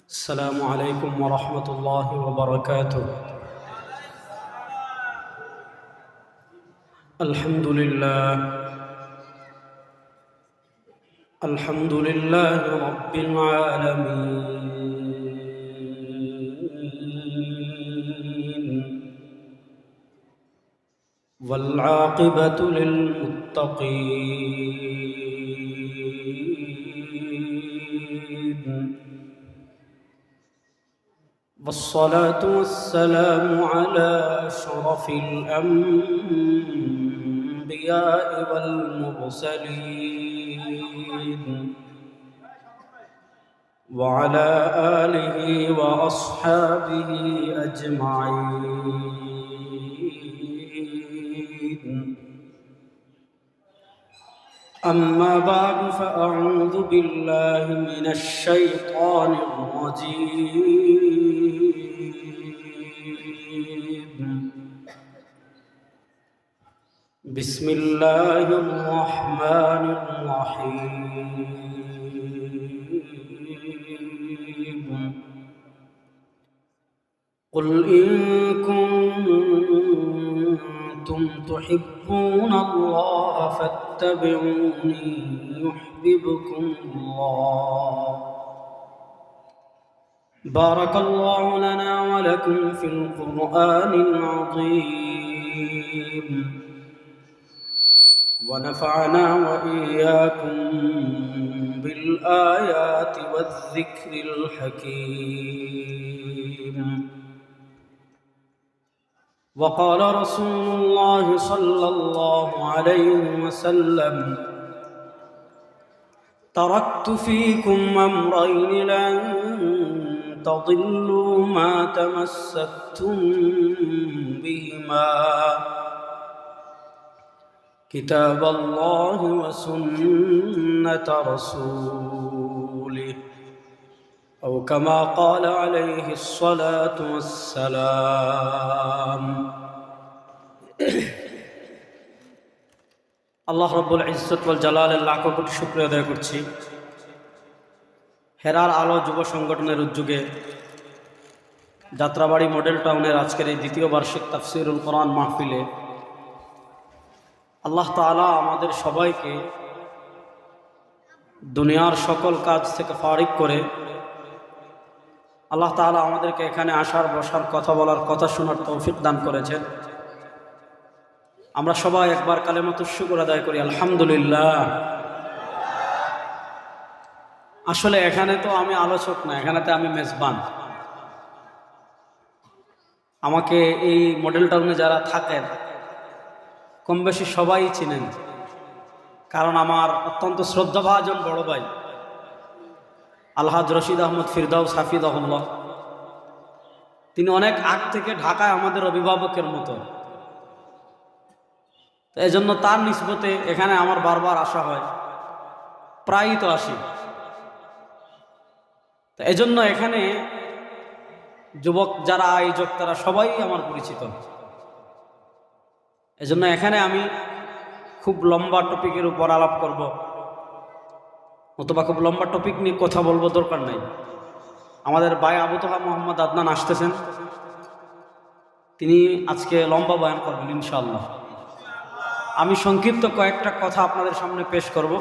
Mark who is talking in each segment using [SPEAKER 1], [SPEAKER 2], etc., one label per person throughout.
[SPEAKER 1] السلام عليكم ورحمة الله وبركاته. الحمد لله الحمد لله رب العالمين، والعاقبة للمتقين، والصلاة والسلام على أشرف الأنبياء والمرسلين، وعلى آله وأصحابه أجمعين. أما بعد، فأعوذ بالله من الشيطان الرجيم. بسم الله الرحمن الرحيم. قل إن كنتم تحبون الله فاتبعوني يحببكم الله. بارك الله لنا ولكم في القرآن العظيم، ونفعنا وإياكم بالآيات والذكر الحكيم. وقال رسول الله صلى الله عليه وسلم: تركت فيكم أمرين لن تضلوا ما تمسكتم بهما، كتاب الله وسنة رسوله، أو كما قال عليه الصلاة والسلام. আল্লাহ রাব্বুল ইজ্জত ওয়াল জালালের লাখো কোটি শুকরিয়া আদায় করছি। হেরার আলো যুব সংগঠনের উদ্যোগে যাত্রাবাড়ি মডেল টাউনের আজকের এই দ্বিতীয় বার্ষিক তাফসীরুল কোরআন মাহফিলে আল্লাহ তাআলা আমাদের সবাইকে দুনিয়ার সকল কাজ থেকে ফারিগ করে আল্লাহ তাআলা আমাদেরকে এখানে আসার, বসার, কথা বলার, কথা শোনার তৌফিক দান করেছেন। আমরা সবাই একবার কালেমাতুশ শুকর আদায় করি, আলহামদুলিল্লাহ। আসলে এখানে তো আমি আলোচক না, এখানেতে আমি মেজবান। আমাকে এই মডেল টাউনে যারা থাকেন কম বেশি সবাই চিনেন, কারণ আমার অত্যন্ত শ্রদ্ধাভাজন বড় ভাই আলহাজ রশিদ আহমদ ফিরদাউস হাফিজাহুল্লাহ, তিনি অনেক আগ থেকে ঢাকায় আমাদের অভিভাবকের মতো। এই জন্য তার নিসবতে এখানে আমার বারবার আসা হয়, প্রায়ই তো আসি। তো এই জন্য এখানে যুবক যারা আয়োজক তারা সবাই আমার পরিচিত। এজন্য এখানে আমি খুব লম্বা টপিকের উপর আলাপ করব, অথবা খুব লম্বা টপিক নিয়ে কথা বলবো, দরকার নাই। আমাদের ভাই আবু তোহা মোহাম্মদ আদনান আসতেছেন, তিনি আজকে লম্বা বয়ান করবেন ইনশাআল্লাহ। আমি সংক্ষিপ্ত কয়েকটা কথা আপনাদের সামনে পেশ করব।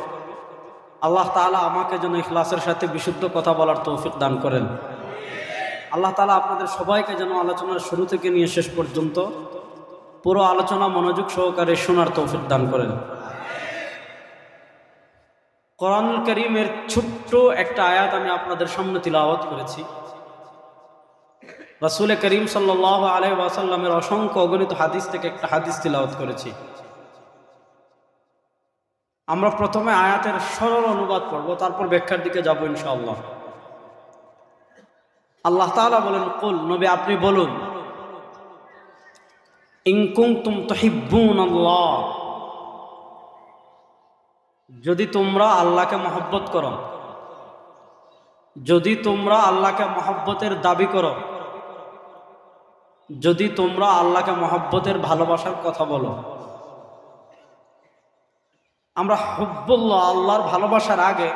[SPEAKER 1] আল্লাহ তাআলা আমাকে যেন ইখলাসের সাথে বিশুদ্ধ কথা বলার তৌফিক দান করেন। আল্লাহ তাআলা আপনাদের সবাইকে যেন আলোচনার শুরু থেকে নিয়ে শেষ পর্যন্ত পুরো আলোচনা মনোযোগ সহকারে শোনার তৌফিক দান করেন। কোরআনুল কারীমের ছোট্ট একটা আয়াত আমি আপনাদের সামনে তিলাওয়াত করেছি। রাসূল করিম সাল্লাল্লাহু আলাইহি ওয়াসাল্লামের অসংখ্য অগণিত হাদিস থেকে একটা হাদিস তিলাওয়াত করেছি। আমরা প্রথমে আয়াতের সরল অনুবাদ পড়ব, তারপর ব্যাখ্যার দিকে যাব ইনশাআল্লাহ। আল্লাহ তাআলা বলেন, কুল, নবী আপনি বলুন, ইন কুনতুম তুহিব্বুনাল্লাহ, যদি তোমরা আল্লাহকে মহব্বত করো, যদি তোমরা আল্লাহকে মহব্বতের দাবি করো, যদি তোমরা আল্লাহকে মহব্বতের ভালোবাসার কথা বলো। আমরা হুব্বুল্লাহ, আল্লাহর ভালোবাসার আগে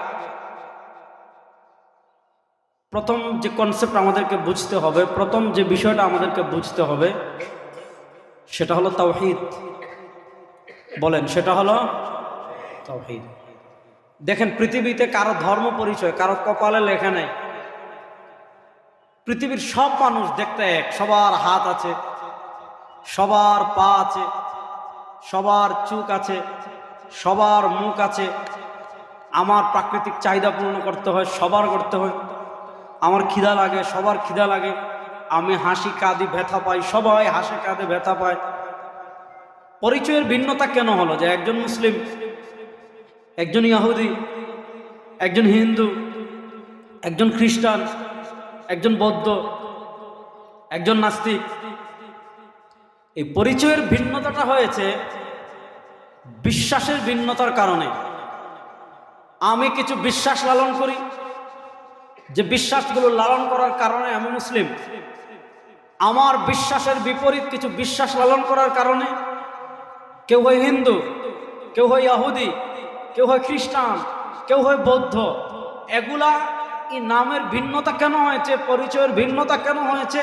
[SPEAKER 1] প্রথম যে কনসেপ্ট আমাদেরকে বুঝতে হবে, প্রথম যে বিষয়টা আমাদেরকে বুঝতে হবে সেটা হলো তাওহীদ। বলেন, সেটা হলো তাওহীদ। দেখেন, পৃথিবীতে কারো ধর্ম পরিচয় কারো কপালে লেখা নেই। পৃথিবীর সব মানুষ দেখতে এক, সবার হাত আছে, সবার পা আছে, সবার চোখ আছে, সবার মুখ আছে। আমার প্রাকৃতিক চাহিদা পূর্ণ করতে হয়, সবার করতে হয়। আমার খিদা লাগে, সবার খিদা লাগে। আমি হাসি কাঁদি ব্যথা পাই, সবাই হাসে কাঁদে ব্যথা পায়। পরিচয়ের ভিন্নতা কেন হলো? যে একজন মুসলিম, একজন ইহুদি, একজন হিন্দু, একজন খ্রিস্টান, একজন বৌদ্ধ, একজন নাস্তিক। এই পরিচয়ের ভিন্নতাটা হয়েছে বিশ্বাসের ভিন্নতার কারণে। আমি কিছু বিশ্বাস লালন করি, যে বিশ্বাসগুলো লালন করার কারণে আমি মুসলিম। আমার বিশ্বাসের বিপরীত কিছু বিশ্বাস লালন করার কারণে কেউ হয় হিন্দু, কেউ হয় ইহুদি, কেউ হয় খ্রিস্টান, কেউ হয় বৌদ্ধ। এগুলা এই নামের ভিন্নতা কেন হয়েছে, পরিচয়ের ভিন্নতা কেন হয়েছে?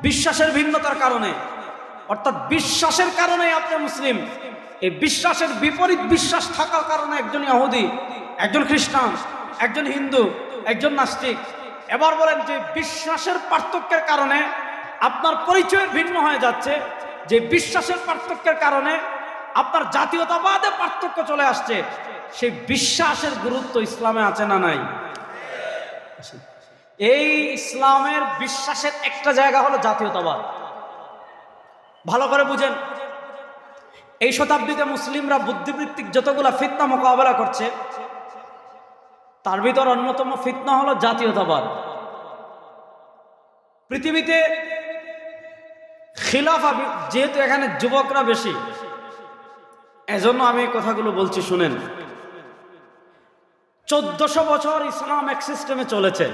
[SPEAKER 1] বিশ্বাসের ভিন্নতার কারণে। অর্থাৎ বিশ্বাসের কারণে আপনি মুসলিম। এই বিশ্বাসের বিপরীত বিশ্বাস থাকার কারণে একজন ইহুদি, একজন খ্রিস্টান, একজন হিন্দু, একজন নাস্তিক। এবার বলেন যে বিশ্বাসের পার্থক্যের কারণে আপনার পরিচয়ের ভিন্ন হয়ে যাচ্ছে, যে বিশ্বাসের পার্থক্যের কারণে আপনার জাতীয়তাবাদে পার্থক্য চলে আসছে। সেই বিশ্বাসের গুরুত্ব ইসলামে আছে না নাই? এই ইসলামের বিশ্বাসের একটা জায়গা হলো জাতীয়তাবাদ। ভালো করে বুঝেন, এই শতাব্দীতে মুসলিমরা বুদ্ধিবৃত্তিক যতগুলা ফিতনা মোকাবেলা করছে, তার ভিতর অন্যতম ফিতনা হলো জাতীয়তাবাদ। পৃথিবীতে খিলাফা, যেহেতু এখানে যুবকরা বেশি, এজন্য আমি এই কথাগুলো বলছি, শুনেন। 1400 বছর ইসলাম এক সিস্টেমে চলেছে,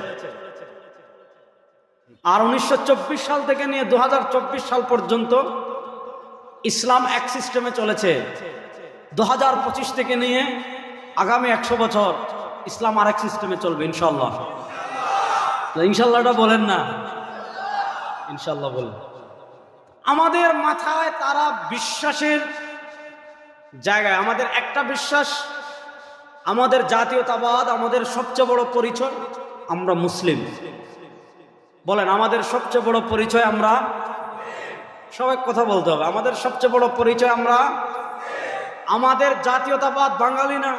[SPEAKER 1] আর 1924 সাল থেকে নিয়ে 2024 সাল পর্যন্ত ইসলাম এক সিস্টেমে চলেছে। 2025 থেকে নিয়ে আগামী 100 বছর ইসলাম আরেক সিস্টেমে চলবে ইনশাল্লাহ। ইনশাল্লাহটা বলেন না, ইনশাল্লাহ বলেন। আমাদের মাথায় তারা বিশ্বাসের জায়গায়, আমাদের একটা বিশ্বাস, আমাদের জাতীয়তাবাদ, আমাদের সবচেয়ে বড় পরিচয় আমরা মুসলিম। বলেন, আমাদের সবচেয়ে বড় পরিচয় আমরা, সবাই কথা বলতে হবে, আমাদের সবচেয়ে বড় পরিচয় আমরা। আমাদের জাতীয়তাবাদ বাঙালি না,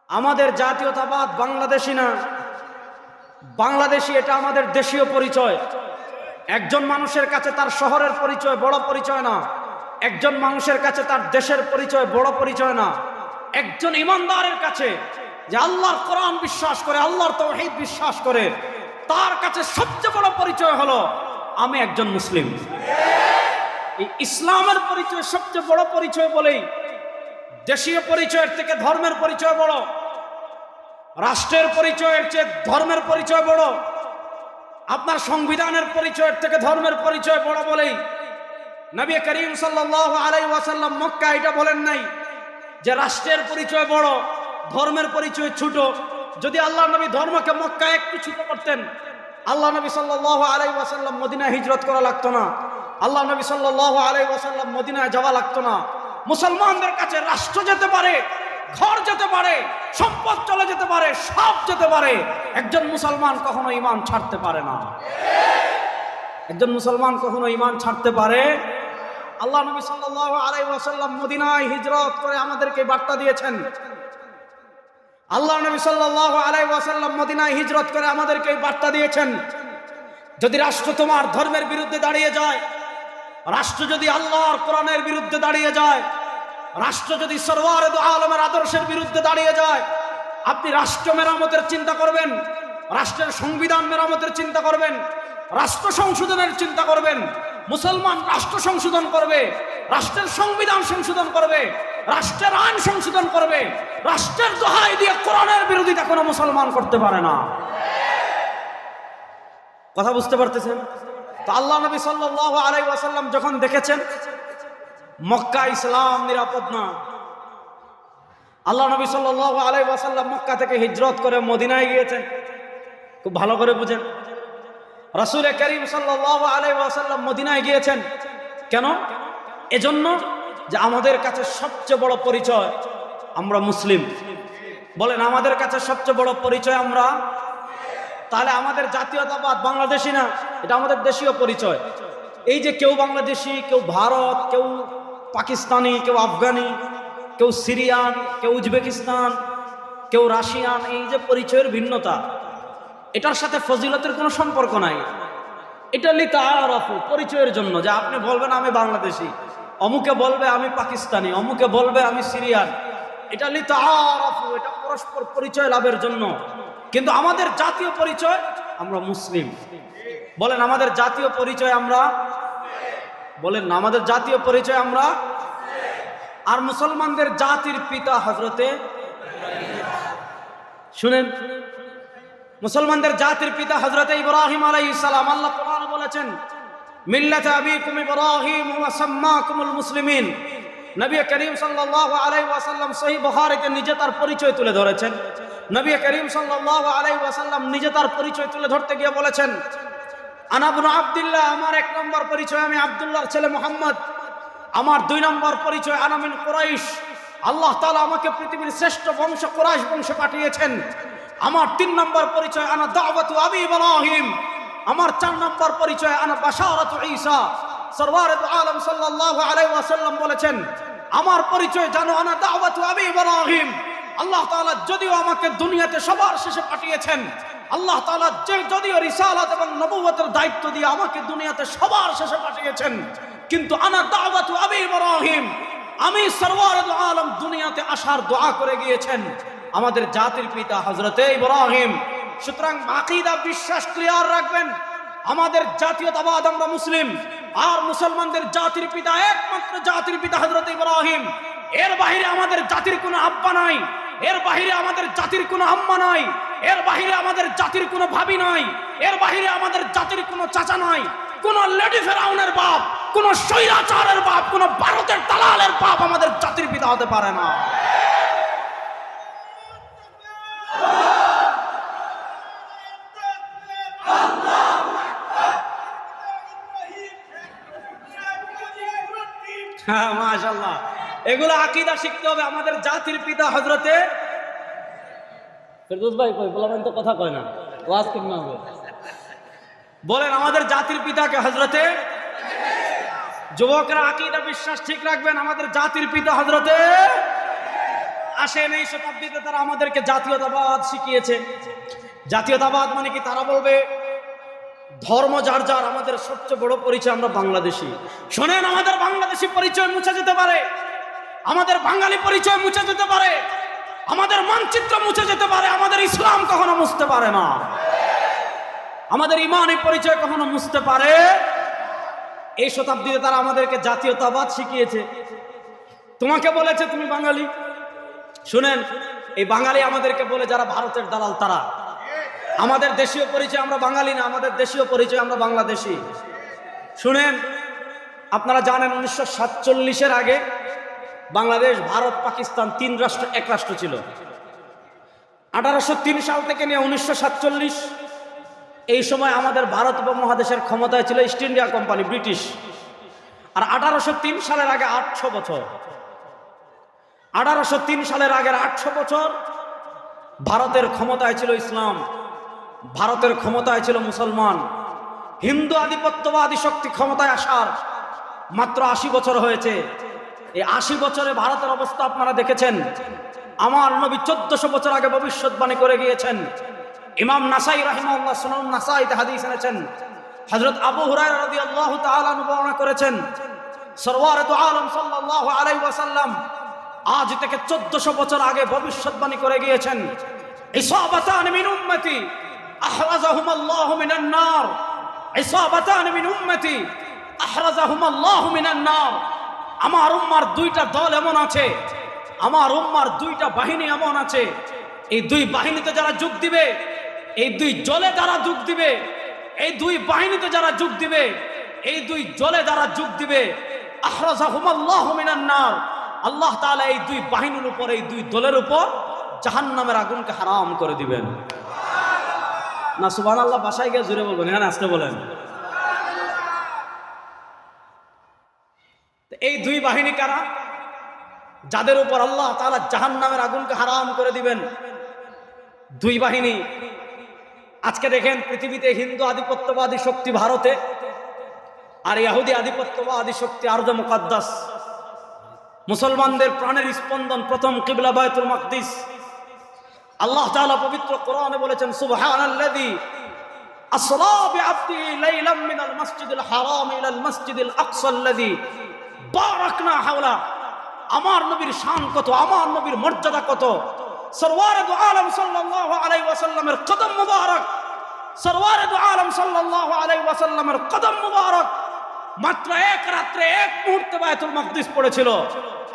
[SPEAKER 1] আমাদের জাতীয়তাবাদ বাংলাদেশি না। বাংলাদেশি এটা আমাদের দেশীয় পরিচয়। একজন মানুষের কাছে তার শহরের পরিচয় বড় পরিচয় না, একজন মানুষের কাছে তার দেশের পরিচয় বড় পরিচয় না। একজন ইমানদারের কাছে, যে আল্লাহর কোরআন বিশ্বাস করে, আল্লাহর তাওহীদ বিশ্বাস করে, তার কাছে সবচেয়ে বড় পরিচয় হলো আমি একজন মুসলিম। এই ইসলামের পরিচয় সবচেয়ে বড় পরিচয় বলেই দেশীয় পরিচয়ের থেকে ধর্মের পরিচয় বড়, রাষ্ট্রের পরিচয়ের চেয়ে ধর্মের পরিচয় বড়, আপনার সংবিধানের পরিচয়ের থেকে ধর্মের পরিচয় বড় বলেই নবী করিম সাল্লাল্লাহু আলাইহি ওয়াসাল্লাম মক্কা এটা বলেন নাই যে রাষ্ট্রের পরিচয় বড়, ধর্মের পরিচয় ছোট। যদি আল্লাহ নবী ধর্মকে মক্কা একটু ছোট করতেন, আল্লাহ নবী সাল্লাল্লাহু আলাইহি ওয়াসাল্লাম মদিনায় হিজরত করা লাগতো না, আল্লাহ নবী সাল্লাল্লাহু আলাইহি ওয়াসাল্লাম মদিনায় যাওয়া লাগতো না। মুসলমানদের কাছে রাষ্ট্র যেতে পারে, ঘর যেতে পারে, সম্পদ চলে যেতে পারে, সব যেতে পারে, একজন মুসলমান কখনো ঈমান ছাড়তে পারে না। একজন মুসলমান কখনো ঈমান ছাড়তে পারে। আল্লাহ নবী সাল্লাল্লাহু আলাইহি ওয়াসাল্লাম মদিনায় হিজরত করে আমাদেরকে বার্তা দিয়েছেন। আল্লাহ নবী সাল্লাল্লাহু আলাইহি ওয়াসাল্লাম মদিনায় হিজরত করে আমাদেরকে বার্তা দিয়েছেন, যদি রাষ্ট্র তোমার ধর্মের বিরুদ্ধে দাঁড়িয়ে যায়, রাষ্ট্র যদি আল্লাহর কোরআনের বিরুদ্ধে দাঁড়িয়ে যায়, রাষ্ট্র যদি সরওয়ারে দু আলমের আদর্শের বিরুদ্ধে দাঁড়িয়ে যায়, আপনি রাষ্ট্র মেরামতের চিন্তা করবেন, রাষ্ট্রের সংবিধান মেরামতের চিন্তা করবেন, রাষ্ট্র সংশোধনের চিন্তা করবেন। মুসলমান রাষ্ট্র সংশোধন করবে, রাষ্ট্রের সংবিধান সংশোধন করবে, রাষ্ট্রের আইন সংশোধন করবে। রাষ্ট্রের দোহাই দিয়ে কোরআনের বিরোধিতা কোনো মুসলমান করতে পারে না। কথা বুঝতে পারতেছেন? তো আল্লাহ নবী সাল্লাল্লাহু আলাইহি ওয়াসাল্লাম যখন দেখেছেন মক্কা ইসলাম নিরাপদ না, আল্লাহ নবী সাল্লাল্লাহু আলাইহি ওয়াসাল্লাম মক্কা থেকে হিজরত করে মদিনায় গিয়েছেন। খুব ভালো করে বুঝেন। রাসূল করিম সাল্লাল্লাহু আলাইহি ওয়াসাল্লাম মদিনায় গিয়েছেন কেন? এজন্য যে আমাদের কাছে সবচেয়ে বড় পরিচয় আমরা মুসলিম। বলেন আমাদের কাছে সবচেয়ে বড় পরিচয় আমরা, তাহলে আমাদের জাতীয়তাবাদ বাংলাদেশি না, এটা আমাদের দেশীয় পরিচয়। এই যে কেউ বাংলাদেশি, কেউ ভারত, কেউ পাকিস্তানি, কেউ আফগানি, কেউ সিরিয়ান, কেউ উজবেকিস্তান, কেউ রাশিয়ান, এই যে পরিচয়ের ভিন্নতা, এটার সাথে ফজিলতের কোনো সম্পর্ক নাই। এটা লিতাআরাফু, পরিচয়ের জন্য, যে আপনি বলবেন আমি বাংলাদেশি, অমুকে বলবে আমি পাকিস্তানি, অমুকে বলবে আমি সিরিয়ান, এটা লিতাআরাফু, এটা পরস্পর পরিচয় লাভের জন্য। কিন্তু আমাদের জাতীয় পরিচয় আমরা মুসলিম। বলেন আমাদের জাতীয় পরিচয় আমরা, বলেন না আমাদের জাতীয় পরিচয় আমরা। আর মুসলমানদের জাতির পিতা হযরতে, শুনেন, মুসলমানদের জাতির পিতা হযরতে ইব্রাহিম আলাইহিস সালাম। আল্লাহ কোরআনে বলেছেন মিল্লাত আবিকুম ইব্রাহিম ওয়া সাম্মাকুমুল মুসলিমিন। নবী করিম সাল্লাল্লাহু আলাইহি ওয়াসাল্লাম সহিহ বুখারীতে নিজে তার পরিচয় তুলে ধরেছেন। নবী করিম সাল্লাল্লাহু আলাইহি ওয়াসাল্লাম নিজে তার পরিচয় তুলে ধরতে গিয়ে বলেছেন আনা ইবনু আব্দুল্লাহ, আমার এক নম্বর পরিচয় আমি আব্দুল্লাহর ছেলে মুহাম্মদ। আমার দুই নম্বর পরিচয় আনা মিন কুরাইশ, আল্লাহ তাআলা আমাকে পৃথিবীর শ্রেষ্ঠ বংশ কুরাইশ বংশে পাঠিয়েছেন। আমার তিন নম্বর পরিচয় আনা দাওয়াতু আবি ইব্রাহিম। আমার চার নম্বর পরিচয় আনা বাশারাতু ঈসা। সরওয়ারে দু আলম সাল্লাল্লাহু আলাইহি ওয়াসাল্লাম বলেছেন আমার পরিচয় জানো আনা দাওয়াতু আবি ইব্রাহিম। আল্লাহ তাআলা যদিও আমাকে দুনিয়াতে সবার শেষে পাঠিয়েছেন, আল্লাহ তাআলা যদিও রিসালাত এবং নবুয়তের দায়িত্ব দিয়ে আমাকে দুনিয়াতে সবার শেষে পাঠিয়েছেন, কিন্তু আনা দাওয়াতু আবি ইব্রাহিম, আমি সরওয়ারে দু আলম দুনিয়াতে আসার দোয়া করে গিয়েছেন আমাদের জাতির পিতা হযরতে ইব্রাহিম। সুতরাং আকীদা, বিশ্বাস ক্লিয়ার রাখবেন, আমাদের জাতীয়তাবাদ আমরা মুসলিম। আর মুসলমানদের জাতির পিতা, একমাত্র জাতির পিতা হযরত ইব্রাহিম। এর বাইরে আমাদের জাতির কোনো আব্বা নাই, এর বাইরে আমাদের জাতির কোনো আম্মা নাই, এর বাইরে আমাদের জাতির কোনো ভাবি নাই, এর বাইরে আমাদের জাতির কোনো চাচা নাই। কোন লেডি ফেরাউনের বাপ, কোন স্বৈরাচারের বাপ, কোন ভারতের দালালের বাপ আমাদের জাতির পিতা হতে পারে না। হ্যাঁ মাশাআল্লাহ, এগুলো আকীদা শিখতে হবে। আমাদের জাতির পিতা হযরতে ফেরদৌস ভাই কই বলবেন তো, কথা কয় না, ওয়াজ কেমন হবে বলেন। আমাদের জাতির পিতাকে হযরতে, যুবকরা আকীদা বিশ্বাস ঠিক রাখবেন, আমাদের জাতির পিতা হযরতে। আসেন, এই শতাব্দীতে তারা আমাদেরকে জাতীয়তাবাদ শিখিয়েছে। জাতীয়তাবাদ মানে কি? তারা বলবে ধর্ম যার যার, আমাদের সবচেয়ে বড় পরিচয় আমরা বাংলাদেশি। শোনেন, আমাদের বাংলাদেশি পরিচয় মুছে যেতে পারে, আমাদের বাঙালি পরিচয় মুছে যেতে পারে, আমাদের মানচিত্র মুছে যেতে পারে, আমাদের ইসলাম কখনো মুছতে পারে না, আমাদের ইমানি পরিচয় কখনো মুছতে পারে। এই শতাব্দীতে তারা আমাদেরকে জাতীয়তাবাদ শিখিয়েছে। তোমাকে বলেছে তুমি বাঙালি। শুনেন, এই বাঙালি আমাদেরকে বলে যারা ভারতের দালাল তারা। আমাদের দেশীয় পরিচয় আমরা বাঙালি না, আমাদের দেশীয় পরিচয় আমরা বাংলাদেশি। শুনেন, আপনারা জানেন 1947-এর আগে বাংলাদেশ, ভারত, পাকিস্তান তিন রাষ্ট্র এক রাষ্ট্র ছিল। 1803 সাল থেকে নিয়ে 1947 এই সময় আমাদের ভারত উপমহাদেশের ক্ষমতায় ছিল ইস্ট ইন্ডিয়া কোম্পানি, ব্রিটিশ। আর 1803 সালের আগে 800 বছর, 1803 সালের আগের 800 বছর ভারতের ক্ষমতায় ছিল ইসলাম, ভারতের ক্ষমতায় ছিল মুসলমান। হিন্দু আধিপত্যবাদী শক্তি ক্ষমতায় আসার মাত্র 80 বছর হয়েছে। এই 80 বছরে ভারতের অবস্থা আপনারা দেখেছেন। আমার নবী 1400 বছর আগে ভবিষ্যৎবাণী করে গিয়েছেন। ইমাম নাসাই রাহিমাহুল্লাহ সুনান নাসাইতে হাদিস এনেছেন। হযরত আবু হুরায়রা রাদিয়াল্লাহু তাআলা বর্ণনা করেছেন, সরওয়ারে দু আলম সাল্লাল্লাহু আলাইহি ওয়াসাল্লাম আজ থেকে 1400 বছর আগে ভবিষ্যৎবাণী করে গিয়েছেন, ইসাবাতান মিন উম্মতি আহরাজাহুম আল্লাহু মিনান নার, ইসাবাতান মিন উম্মতি আহরাজাহুম আল্লাহু মিনান নার। আমার উম্মার দুইটা দল এমন আছে, আমার উম্মার দুইটা বাহিনী এমন আছে, এই দুই বাহিনীতে যারা যোগ দিবে, এই দুই জলে যারা যোগ দিবে, এই দুই বাহিনীতে যারা যোগ দিবে, এই দুই জলে যারা যোগ দিবে, আহরাজাহুম আল্লাহু মিনান নার, আল্লাহ তাআলা এই দুই বাহিনীর উপর, এই দুই দলের উপর জাহান্নামের আগুনকে হারাম করে দিবেন। না সুবহানাল্লাহ বাসায় গিয়ে জুড়ে বলবেন, এখানে আসতে বলেন। এই দুই বাহিনী কারা? যাদের উপর আল্লাহ তাআলা জাহান্নামের আগুনকে হারাম করে দিবেন। দুই বাহিনী। আজকে দেখেন পৃথিবীতে হিন্দু আধিপত্যবাদী শক্তি ভারতে, আর ইহুদি আধিপত্যবাদী শক্তি আরদে মুকাদ্দাস। মুসলমানদের প্রাণের স্পন্দন প্রথম কিবলা বাইতুল মাকদিস। আল্লাহ তাআলা পবিত্র কোরআনে বলেছেন, সুবহানাল্লাযী আসরা বিআবদিহি লাইলাম মিনাল মাসজিদিল হারাম ইলাল মাসজিদিল আকসাল্লাযী বারাকনা হাওলা। আমার নবীর শান কত, আমার নবীর মর্যাদা কত। সরওয়ারে দু আলম সাল্লাল্লাহু আলাইহি ওয়াসাল্লামের কদম মুবারক, সরওয়ারে দু আলম সাল্লাল্লাহু আলাইহি ওয়াসাল্লামের কদম মুবারক মাত্র এক রাত্রে এক মুহূর্তে বাইতুল মাকদিস পড়েছিল।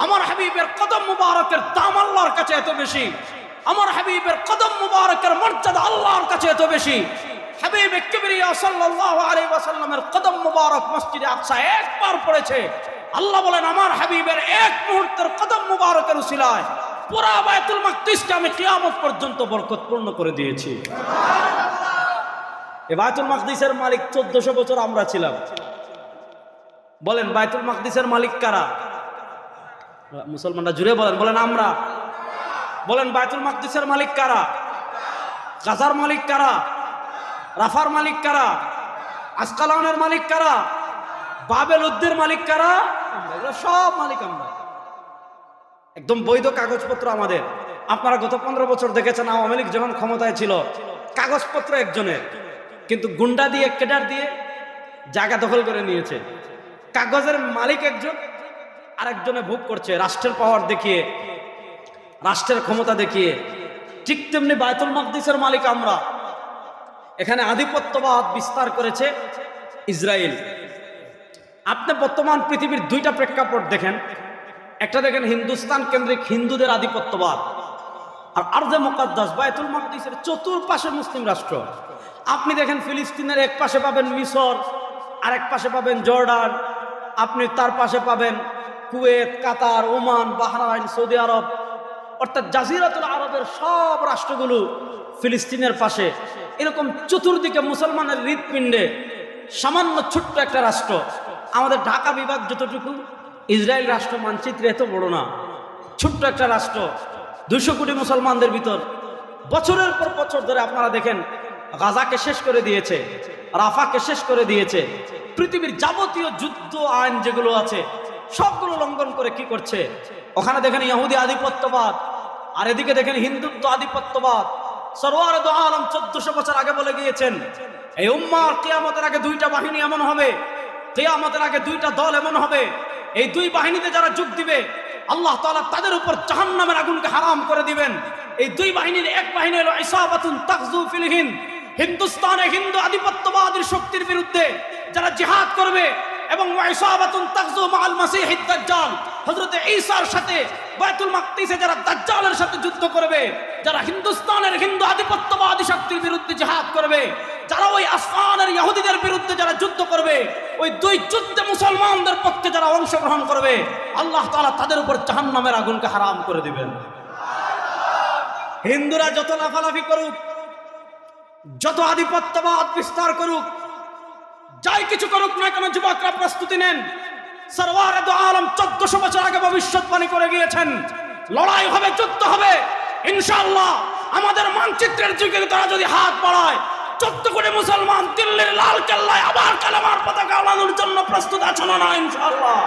[SPEAKER 1] আমার হাবিবের কদম মুবারকের দাম আল্লাহর কাছে এত বেশি, আমার হাবিবের কদম মুবারকের মর্যাদা আল্লাহর কাছে এত বেশি। হাবিবে কিবরিয়া সাল্লাল্লাহু আলাইহি ওয়াসাল্লামের কদম মুবারক মসজিদে আকসা একবার পড়েছে। আল্লাহ বলেন, আমার হাবিবের এক মুহূর্তের কদম মুবারকের উসিলায় পুরা বাইতুল মাকদিসকে আমি কিয়ামত পর্যন্ত বরকতপূর্ণ করে দিয়েছি। এই বাইতুল মাকদিসের মালিক 1400 বছর আমরা ছিলাম। বলেন বাইতুল মাকদিসের মালিক কারা? মুসলমানরা জুড়ে বলেন, বলেন আমরা। বলেন বাইতুল মাকদিসের মালিক কারা? গাজার মালিক কারা? রাফার মালিক কারা? আসকালানের মালিক কারা? বাবেল উদ্দের মালিক কারা? এগুলো সব মালিক আমরা। একদম বৈধ কাগজপত্র আমাদের। আপনারা গত 15 বছর দেখেছেন আওয়ামী লীগ যখন ক্ষমতায় ছিল, কাগজপত্র একজনের, কিন্তু গুন্ডা দিয়ে কেডার দিয়ে জায়গা দখল করে নিয়েছে। কাগজের মালিক একজন, আরেকজনে ভোগ করছে রাষ্ট্রের পাওয়ার দেখিয়ে, রাষ্ট্রের ক্ষমতা দেখিয়ে। ঠিক তেমনি বাইতুল মাকদিসের মালিক আমরা। এখানে আধিপত্যবাদ বিস্তার করেছে ইসরায়েল। আপনি বর্তমান পৃথিবীর দুইটা প্রেক্ষাপট দেখেন। একটা দেখেন হিন্দুস্তান কেন্দ্রিক হিন্দুদের আধিপত্যবাদ, আর আরদে মুকাদ্দাস বাইতুল মাকদিসের চতুর্পাশে মুসলিম রাষ্ট্র। আপনি দেখেন ফিলিস্তিনের এক পাশে পাবেন মিশর, আরেক পাশে পাবেন জর্ডান, আপনি তার পাশে পাবেন কুয়েত, কাতার, ওমান, বাহরাইন, সৌদি আরব, অর্থাৎ জাজিরাতুল আরবের সব রাষ্ট্রগুলো ফিলিস্তিনের পাশে। এরকম চতুর্দিকে মুসলমানের হৃৎপিণ্ডে সামান্য ছোট্ট একটা রাষ্ট্র। আমাদের ঢাকা বিভাগ যতটুকু, ইসরায়েল রাষ্ট্র মানচিত্রে এত বড় না, ছোট্ট একটা রাষ্ট্র। 200 কোটি মুসলমানদের ভিতর বছরের পর বছর ধরে আপনারা দেখেন গাজাকে শেষ করে দিয়েছে, রাফাকে শেষ করে দিয়েছে। পৃথিবীর যাবতীয় যুদ্ধ আইন যেগুলো আছে সবগুলো লঙ্ঘন করে কি করছে? ওখানে দেখেন ইহুদি আধিপত্যবাদ, আর এদিকে দেখেন হিন্দুত্ব আধিপত্যবাদ। সরওয়ারে দু আলম 1400 বছর আগে বলে গিয়েছেন, এই উম্মার কিয়ামতের আগে দুইটা বাহিনী এমন হবে, কিয়ামতের আগে দুইটা দল এমন হবে, এই দুই বাহিনীতে যারা যোগ দিবে আল্লাহ তাআলা তাদের উপর জাহান্নামের আগুনকে হারাম করে দিবেন। এই দুই বাহিনীর এক বাহিনী হলো ইসাবাতুন তাগজু ফিল হিন্দ, হিন্দুস্তানে হিন্দু আধিপত্যবাদীর শক্তির বিরুদ্ধে যারা জিহাদ করবে, এবং ইসাবাতুন তাগজু মাআল মাসিহিদ দাজ্জাল, হযরত ঈসার সাথে বাইতুল মাকদিসে যারা দাজ্জালের সাথে যুদ্ধ করবে, যারা হিন্দুস্তানের হিন্দু আধিপত্যবাদী শক্তির বিরুদ্ধে জিহাদ করবে, যারা ওই আসমানের ইহুদিদের বিরুদ্ধে যারা যুদ্ধ করবে, ওই দুই যুদ্ধে মুসলমানদের পক্ষে যারা অংশগ্রহণ করবে, আল্লাহ তাআলা তাদের উপর জাহান্নামের আগুনকে হারাম করে দিবেন। হিন্দুরা যত লাফালাফি করুক, যত আধিপত্যবাদ বিস্তার করুক, যাই কিছু করুক না কেন, যুবকরা প্রস্তুতি নেন। সরওয়ারে দু আলম 1400 বছর আগে ভবিষ্যৎবাণী করে গিয়েছেন, লড়াই হবে, যুদ্ধ হবে ইনশাআল্লাহ। আমাদের মানচিত্রের যুগে তারা যদি হাত বাড়ায়, 14 কোটি মুসলমান দিল্লির লাল কেল্লায় আবার কালেমার পতাকা ওড়ানোর জন্য প্রস্তুত আছেন না ইনশাআল্লাহ?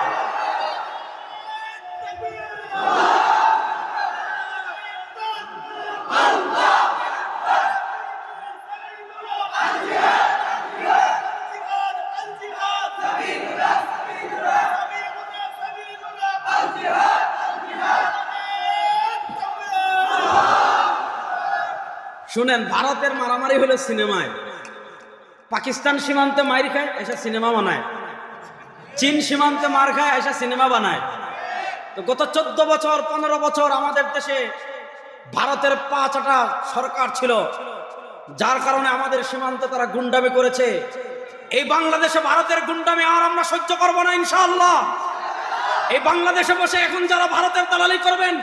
[SPEAKER 1] শুনেন, ভারতের মারামারি হলো সিনেমায়, পাকিস্তান সীমান্তে মার খায় এসে সিনেমা বানায়, চীন সীমান্তে মার খায় এসে সিনেমা বানায়। তো গত 14 বছর 15 বছর আমাদের দেশে ভারতের 5টা সরকার ছিল, যার কারণে আমাদের সীমান্তে তারা গুন্ডামি করেছে। এই বাংলাদেশে ভারতের গুন্ডামি আর আমরা সহ্য করব না ইনশাআল্লাহ। এই বাংলাদেশে বসে এখন যারা ভারতের দালালি করবেন,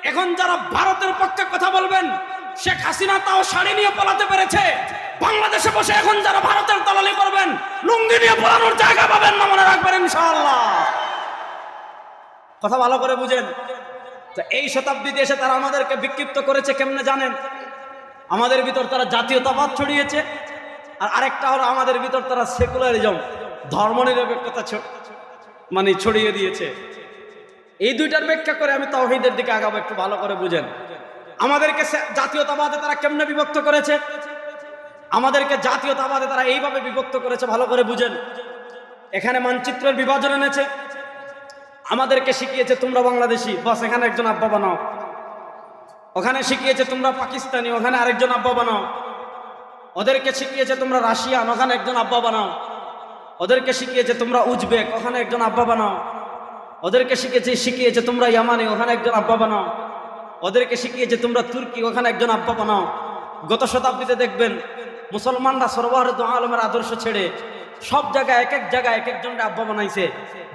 [SPEAKER 1] এখন যারা ভারতের পক্ষে কথা বলবেন, শেখ হাসিনা তাও শাড়ি নিয়ে পালাতে পেরেছে, বাংলাদেশে বসে এখন যারা ভারতের দালালি করবেন, লুঙ্গি নিয়ে পড়ানোর জায়গা পাবেন না, মনে রাখবেন ইনশাআল্লাহ। কথা ভালো করে বুঝেন। তো এই শতাব্দীতে এসে তারা আমাদেরকে বিক্ষিপ্ত করেছে কেমনে জানেন? আমাদের ভিতর তারা জাতীয়তাবাদ ছড়িয়েছে, আর আরেকটা হলো আমাদের ভিতর তারা সেকুলারিজম, ধর্মনিরপেক্ষতা মানে ছড়িয়ে দিয়েছে। এই দুইটার ব্যাখ্যা করে আমি তাওহীদের দিকে আগাবো, একটু ভালো করে বুঝেন। আমাদেরকে জাতীয়তাবাদে তারা কেমনে বিভক্ত করেছে, আমাদেরকে জাতীয়তাবাদে তারা এইভাবে বিভক্ত করেছে, ভালো করে বুঝেন। এখানে মানচিত্রের বিভাজন এনেছে, আমাদেরকে শিখিয়েছে তোমরা বাংলাদেশি, বাস এখানে একজন আব্বা বানাও। ওখানে শিখিয়েছে তোমরা পাকিস্তানি, ওখানে আরেকজন আব্বা বানাও। ওদেরকে শিখিয়েছে তোমরা রাশিয়ান, ওখানে একজন আব্বা বানাও। ওদেরকে শিখিয়েছে তোমরা উজবেক, ওখানে একজন আব্বা বানাও। ওদেরকে শিখিয়েছে তোমরা ইয়ামানি, ওখানে একজন আব্বা বানাও। ওদেরকে শিখিয়েছে তোমরা তুর্কি, ওখানে একজন আব্বা বানাও। গত শতাব্দীতে দেখবেন মুসলমানরা সরবরাহ আলমের আদর্শ ছেড়ে সব জায়গায় এক একজনকে আব্বা বানাইছে।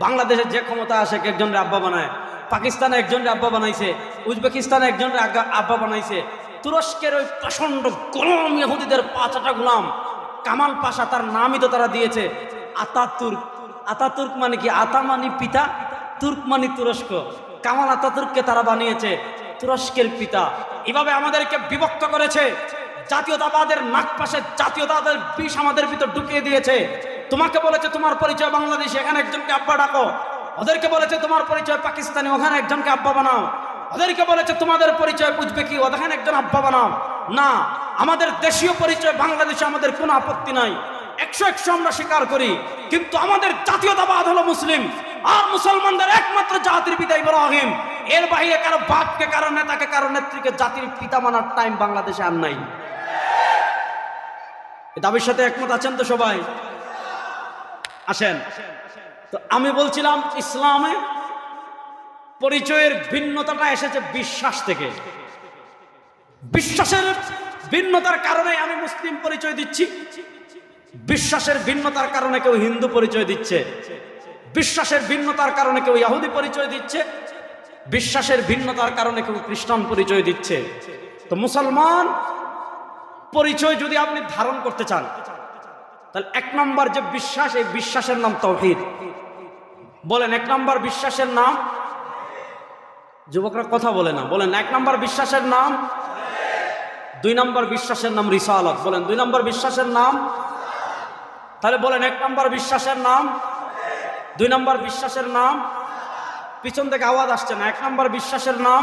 [SPEAKER 1] বাংলাদেশের যে ক্ষমতা আসে এক একজনকে আব্বা বানায়, পাকিস্তানে একজনকে আব্বা বানাইছে, উজবেকিস্তানে একজনকে আব্বা বানাইছে। তুরস্কের ওই প্রচন্ড গোলাম ইহুদিদের পাঁচটা গোলাম কামাল পাশা, তার নামই তো তারা দিয়েছে আতাতুর্ক। আতাতুর্ক মানে কি? আতা মানে পিতা, তুর্ক মানে তুরস্ক। কামাল আতাতুর্ককে তারা বানিয়েছে তুরস্কের পিতা। এভাবে আমাদেরকে বিভক্ত করেছে, জাতীয়তাবাদের নাক পাশে জাতীয়তাবাদের বিষ আমাদের ভিতর ঢুকিয়ে দিয়েছে। তোমাকে বলেছে তোমার পরিচয় বাংলাদেশ, এখানে একজনকে আব্বা ডাকো। ওদেরকে বলেছে তোমার পরিচয় পাকিস্তানি, ওখানে একজনকে আব্বা বানাও। ওদেরকে বলেছে তোমাদের পরিচয় উজবেকি, ওখানে একজন আব্বা বানাও। না, আমাদের দেশীয় পরিচয় বাংলাদেশে আমাদের কোনো আপত্তি নাই, 100 আমরা স্বীকার করি। কিন্তু আমাদের জাতীয়তাবাদ হলো মুসলিম, আর মুসলমানদের একমাত্র জাতির পিতা ইব্রাহিম। এর বাইরে কারো বাপকে, কারো নেতাকে, কারো নেত্রীকে জাতির পিতা মানার টাইম বাংলাদেশে আর নাই। দাবির সাথে একমত আছেন তো সবাই? আসেন। তো আমি বলছিলাম ইসলামে পরিচয়ের ভিন্নতাটা এসেছে বিশ্বাস থেকে। বিশ্বাসের ভিন্নতার কারণে আমি মুসলিম পরিচয় দিচ্ছি, বিশ্বাসের ভিন্নতার কারণে কেউ হিন্দু পরিচয় দিচ্ছে, বিশ্বাসের ভিন্নতার কারণে কেউ ইহুদি পরিচয় দিচ্ছে, বিশ্বাসের ভিন্নতার কারণে কেউ খ্রিস্টান পরিচয় দিচ্ছে। তো মুসলমান পরিচয় যদি আপনি ধারণ করতে চান, তাহলে 1 নম্বর যে বিশ্বাস, এই বিশ্বাসের নাম তাওহীদ। বলেন 1 নম্বর বিশ্বাসের নাম? যুবকরা কথা বলে না, বলেন 1 নম্বর বিশ্বাসের নাম। 2 নম্বর বিশ্বাসের নাম রিসালাত। বলেন 2 নম্বর বিশ্বাসের নাম। তাহলে বলেন 1 নম্বর বিশ্বাসের নাম, 2 নম্বর বিশ্বাসের নাম। পিছন থেকে আওয়াজ আসছে না। 1 নম্বর বিশ্বাসের নাম,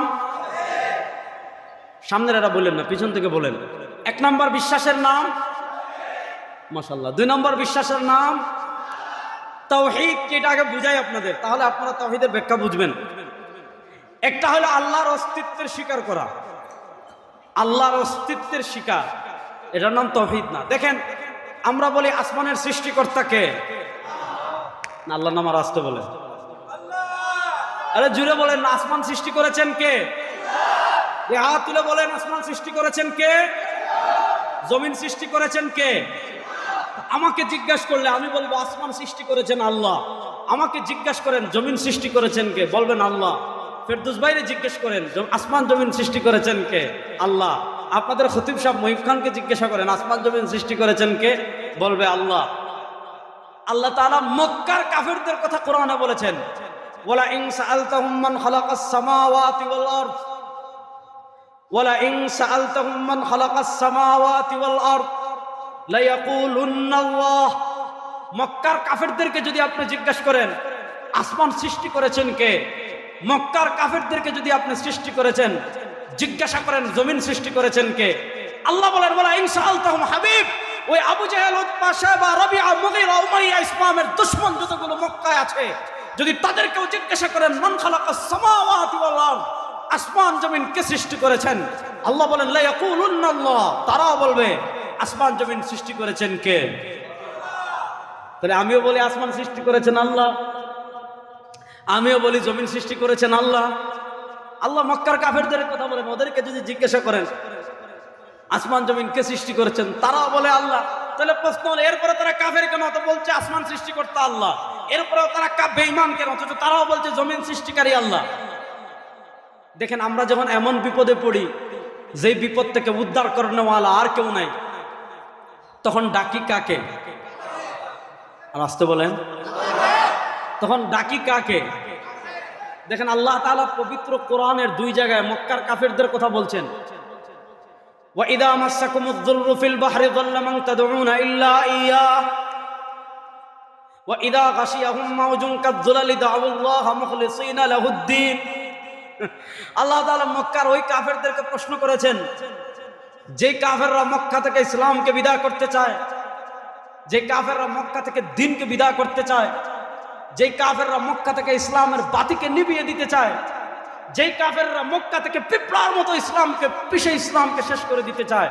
[SPEAKER 1] সামনের এরা বলেন না, পিছন থেকে বলেন। 1 নম্বর বিশ্বাসের নাম মাশাআল্লাহ। 2 নম্বর বিশ্বাসের নাম তাওহীদ। কি এটা আগে বুঝাই আপনাদের, তাহলে আপনারা তাওহীদের ব্যাখ্যা বুঝবেন। একটা হলো আল্লাহর অস্তিত্বের স্বীকার করা, আল্লাহর অস্তিত্বের স্বীকার, এটার নাম তাওহীদ না। দেখেন আমরা বলি আসমানের সৃষ্টিকর্তা কে? না, আল্লাহর নাম আর আসতে বলেন। আরে জুড়ে বলেন না, আসমান সৃষ্টি করেছেন কে? হাত তুলে বলেন আসমান সৃষ্টি করেছেন কে? জমিন সৃষ্টি করেছেন কে? আমাকে জিজ্ঞাসা করলে আমি বলবো আসমান সৃষ্টি করেছেন আল্লাহ। আমাকে জিজ্ঞাসা করেন জমিন সৃষ্টি করেছেন কে? বলবেন আল্লাহ। ফেরদৌস ভাইরে জিজ্ঞেস করেন আসমান জমিন সৃষ্টি করেছেন কে? আল্লাহ। আপনাদের খতিব সাহেব মহিব খানকে জিজ্ঞাসা করেন আসমান জমিন সৃষ্টি করেছেন কে? বলবে আল্লাহ। আল্লাহ তাআলা মক্কার কাফেরদের কথা কোরআনে বলেছেন, ওয়ালা ইন সাআলতাহুম মান খালাকাস সামাওয়াতি ওয়াল আরদ, ওয়ালা ইন সাআলতাহুম মান খালাকাস সামাওয়াতি ওয়াল আরদ লা ইয়াকুলুন্না আল্লাহ। মক্কার কাফেরদেরকে যদি আপনি জিজ্ঞাসা করেন আসমান সৃষ্টি করেছেন কে, মক্কার কাফেরদেরকে যদি আপনি সৃষ্টি করেছেন জিজ্ঞাসা করেন জমিন সৃষ্টি করেছেন কে, আল্লাহ বলেন ওয়ালা ইন সাআলতাহুম হাবিব, ওই আবু জাহেল, উতবা, শায়বা, রাবিআ, মুগীরা, উমাইয়া, ইসলামের দুশমন যতগুলো মক্কায় আছে, যদি তাদেরকেও জিজ্ঞাসা করেন মান খালাকাস সামাওয়াতি ওয়াল আরদ, আসমান জমিন কে সৃষ্টি করেছেন, আল্লাহ বলেন লা ইয়াকুলুন্না আল্লাহ, তারাও বলবে আসমান জমিন সৃষ্টি করেছেন কে? তাহলে আমিও বলি আসমান সৃষ্টি করেছেন আল্লাহ, আমিও বলি জমিন সৃষ্টি করেছেন আল্লাহ। আল্লাহ মক্কার কাফেরদের কথা বলেন, ওদেরকে যদি জিজ্ঞাসা করেন আসমান জমিন কে সৃষ্টি করেছেন, তারাও বলে আল্লাহ। তাহলে প্রশ্ন হলো এরপরে তারা কাফের কেন? তো বলছে আসমান সৃষ্টিকর্তা আল্লাহ, এরপরেও তারা বেঈমান কেন? অথচ তারাও বলছে জমিন সৃষ্টিকারী আল্লাহ। দেখেন আমরা যখন এমন বিপদে পড়ি যেই বিপদ থেকে উদ্ধার করেনেওয়ালা আর কেউ নাই, তখন ডাকি কাকে? আর আসতে বলেন, তখন ডাকি কাকে? দেখেন আল্লাহ তাআলা পবিত্র কোরআনের 2 জায়গায় মক্কার কাফেরদের কথা বলছেন। ওয়া ইযা মাসসাকুমুদ যুররু ফিল বাহরি যাল্লা মান তাদউনা ইল্লা ইয়্যা ওয়া ইযা গাশিয়াহুম মাওজুন কাযযুলালি দাউল্লাহ মুখলিসিনা লাহুদ্দিন। আল্লাহ তাআলা মক্কার ওই কাফেরদেরকে প্রশ্ন করেছেন, যে কাফেররা মক্কা থেকে ইসলামকে বিদায় করতে চায়, যে কাফেররা মক্কা থেকে দ্বীনকে বিদায় করতে চায়, যে কাফেররা মক্কা থেকে ইসলামের বাতিকে নিভিয়ে দিতে চায়, যেই কাফেররা মক্কা থেকে পিঁপড়ার মতো ইসলামকে শেষ করে দিতে চায়,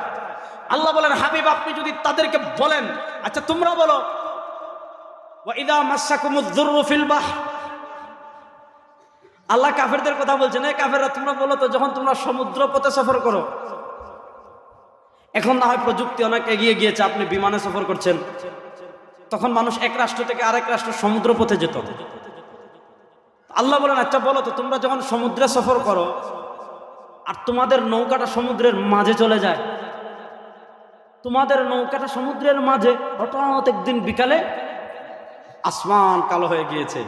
[SPEAKER 1] আল্লাহ বলেন হাবিব আপনি যদি তাদেরকে বলেন, আচ্ছা তোমরা বলো, ওয়া ইযা মাসসাকুমুয যুররু ফিল বাহর, আল্লাহ কাফেরদের কথা বলছেন, এই কাফেররা তোমরা বলো তো যখন তোমরা সমুদ্র পথে সফর করো, এখন না হয় প্রযুক্তি অনেক এগিয়ে গিয়েছে, আপনি বিমানে সফর করছেন, তখন মানুষ এক রাষ্ট্র থেকে আরেক রাষ্ট্র সমুদ্র পথে যেত। আল্লাহ বলেন আচ্ছা বলো তো তোমরা যখন সমুদ্রে সফর করো আর তোমাদের নৌকাটা সমুদ্রের মাঝে চলে যায়, তোমাদের নৌকাটা সমুদ্রের মাঝে, হঠাৎ একদিন বিকালে আসমান কালো হয়ে গিয়েছে,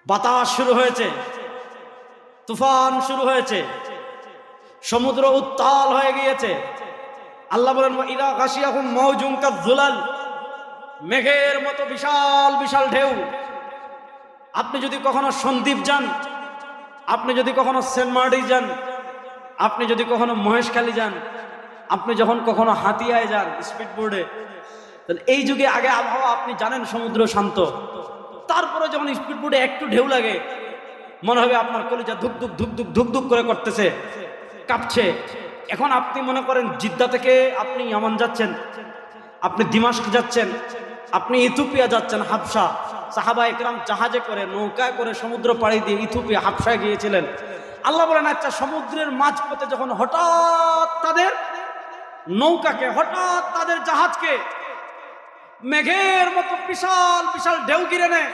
[SPEAKER 1] বাতাস শুরু হয়েছে, তুফান শুরু হয়েছে, সমুদ্র উত্তাল হয়ে গিয়েছে। আল্লাহ বলেন ওয়া ইযা গাশিয়াহুম মাওজুন কাযযুলাল, মেঘের মতো বিশাল বিশাল ঢেউ। আপনি যদি কখনো সন্দ্বীপ যান, আপনি যদি কখনো সেন্ট মার্টিন যান, আপনি যদি কখনো মহেশখালী যান, আপনি যখন কখনো হাতিয়ায় যান স্পিড বোর্ডে, তাহলে এই যুগে আগে আবহাওয়া আপনি জানেন সমুদ্র শান্ত, তারপরে যখন স্পিড বোর্ডে একটু ঢেউ লাগে মনে হবে আপনার কলিজা ধুক ধুক ধুক ধুক ধুক ধুক করে করতেছে, কাঁপছে। এখন আপনি মনে করেন জিদ্দা থেকে আপনি ইয়ামান যাচ্ছেন, আপনি দিমাশক যাচ্ছেন, আপনি ইথিওপিয়া যাচ্ছেন, হাবশা। সাহাবা একরাম জাহাজে করে নৌকায় করে সমুদ্র পাড়ি দিয়ে ইথিওপিয়া হাবশায় গিয়েছিলেন। আল্লাহ বলেন আচ্ছা সমুদ্রের মাঝপথে যখন হঠাৎ তাদের নৌকাকে, হঠাৎ তাদের জাহাজকে মেঘের মতো বিশাল বিশাল ঢেউ ঘিরে নেয়,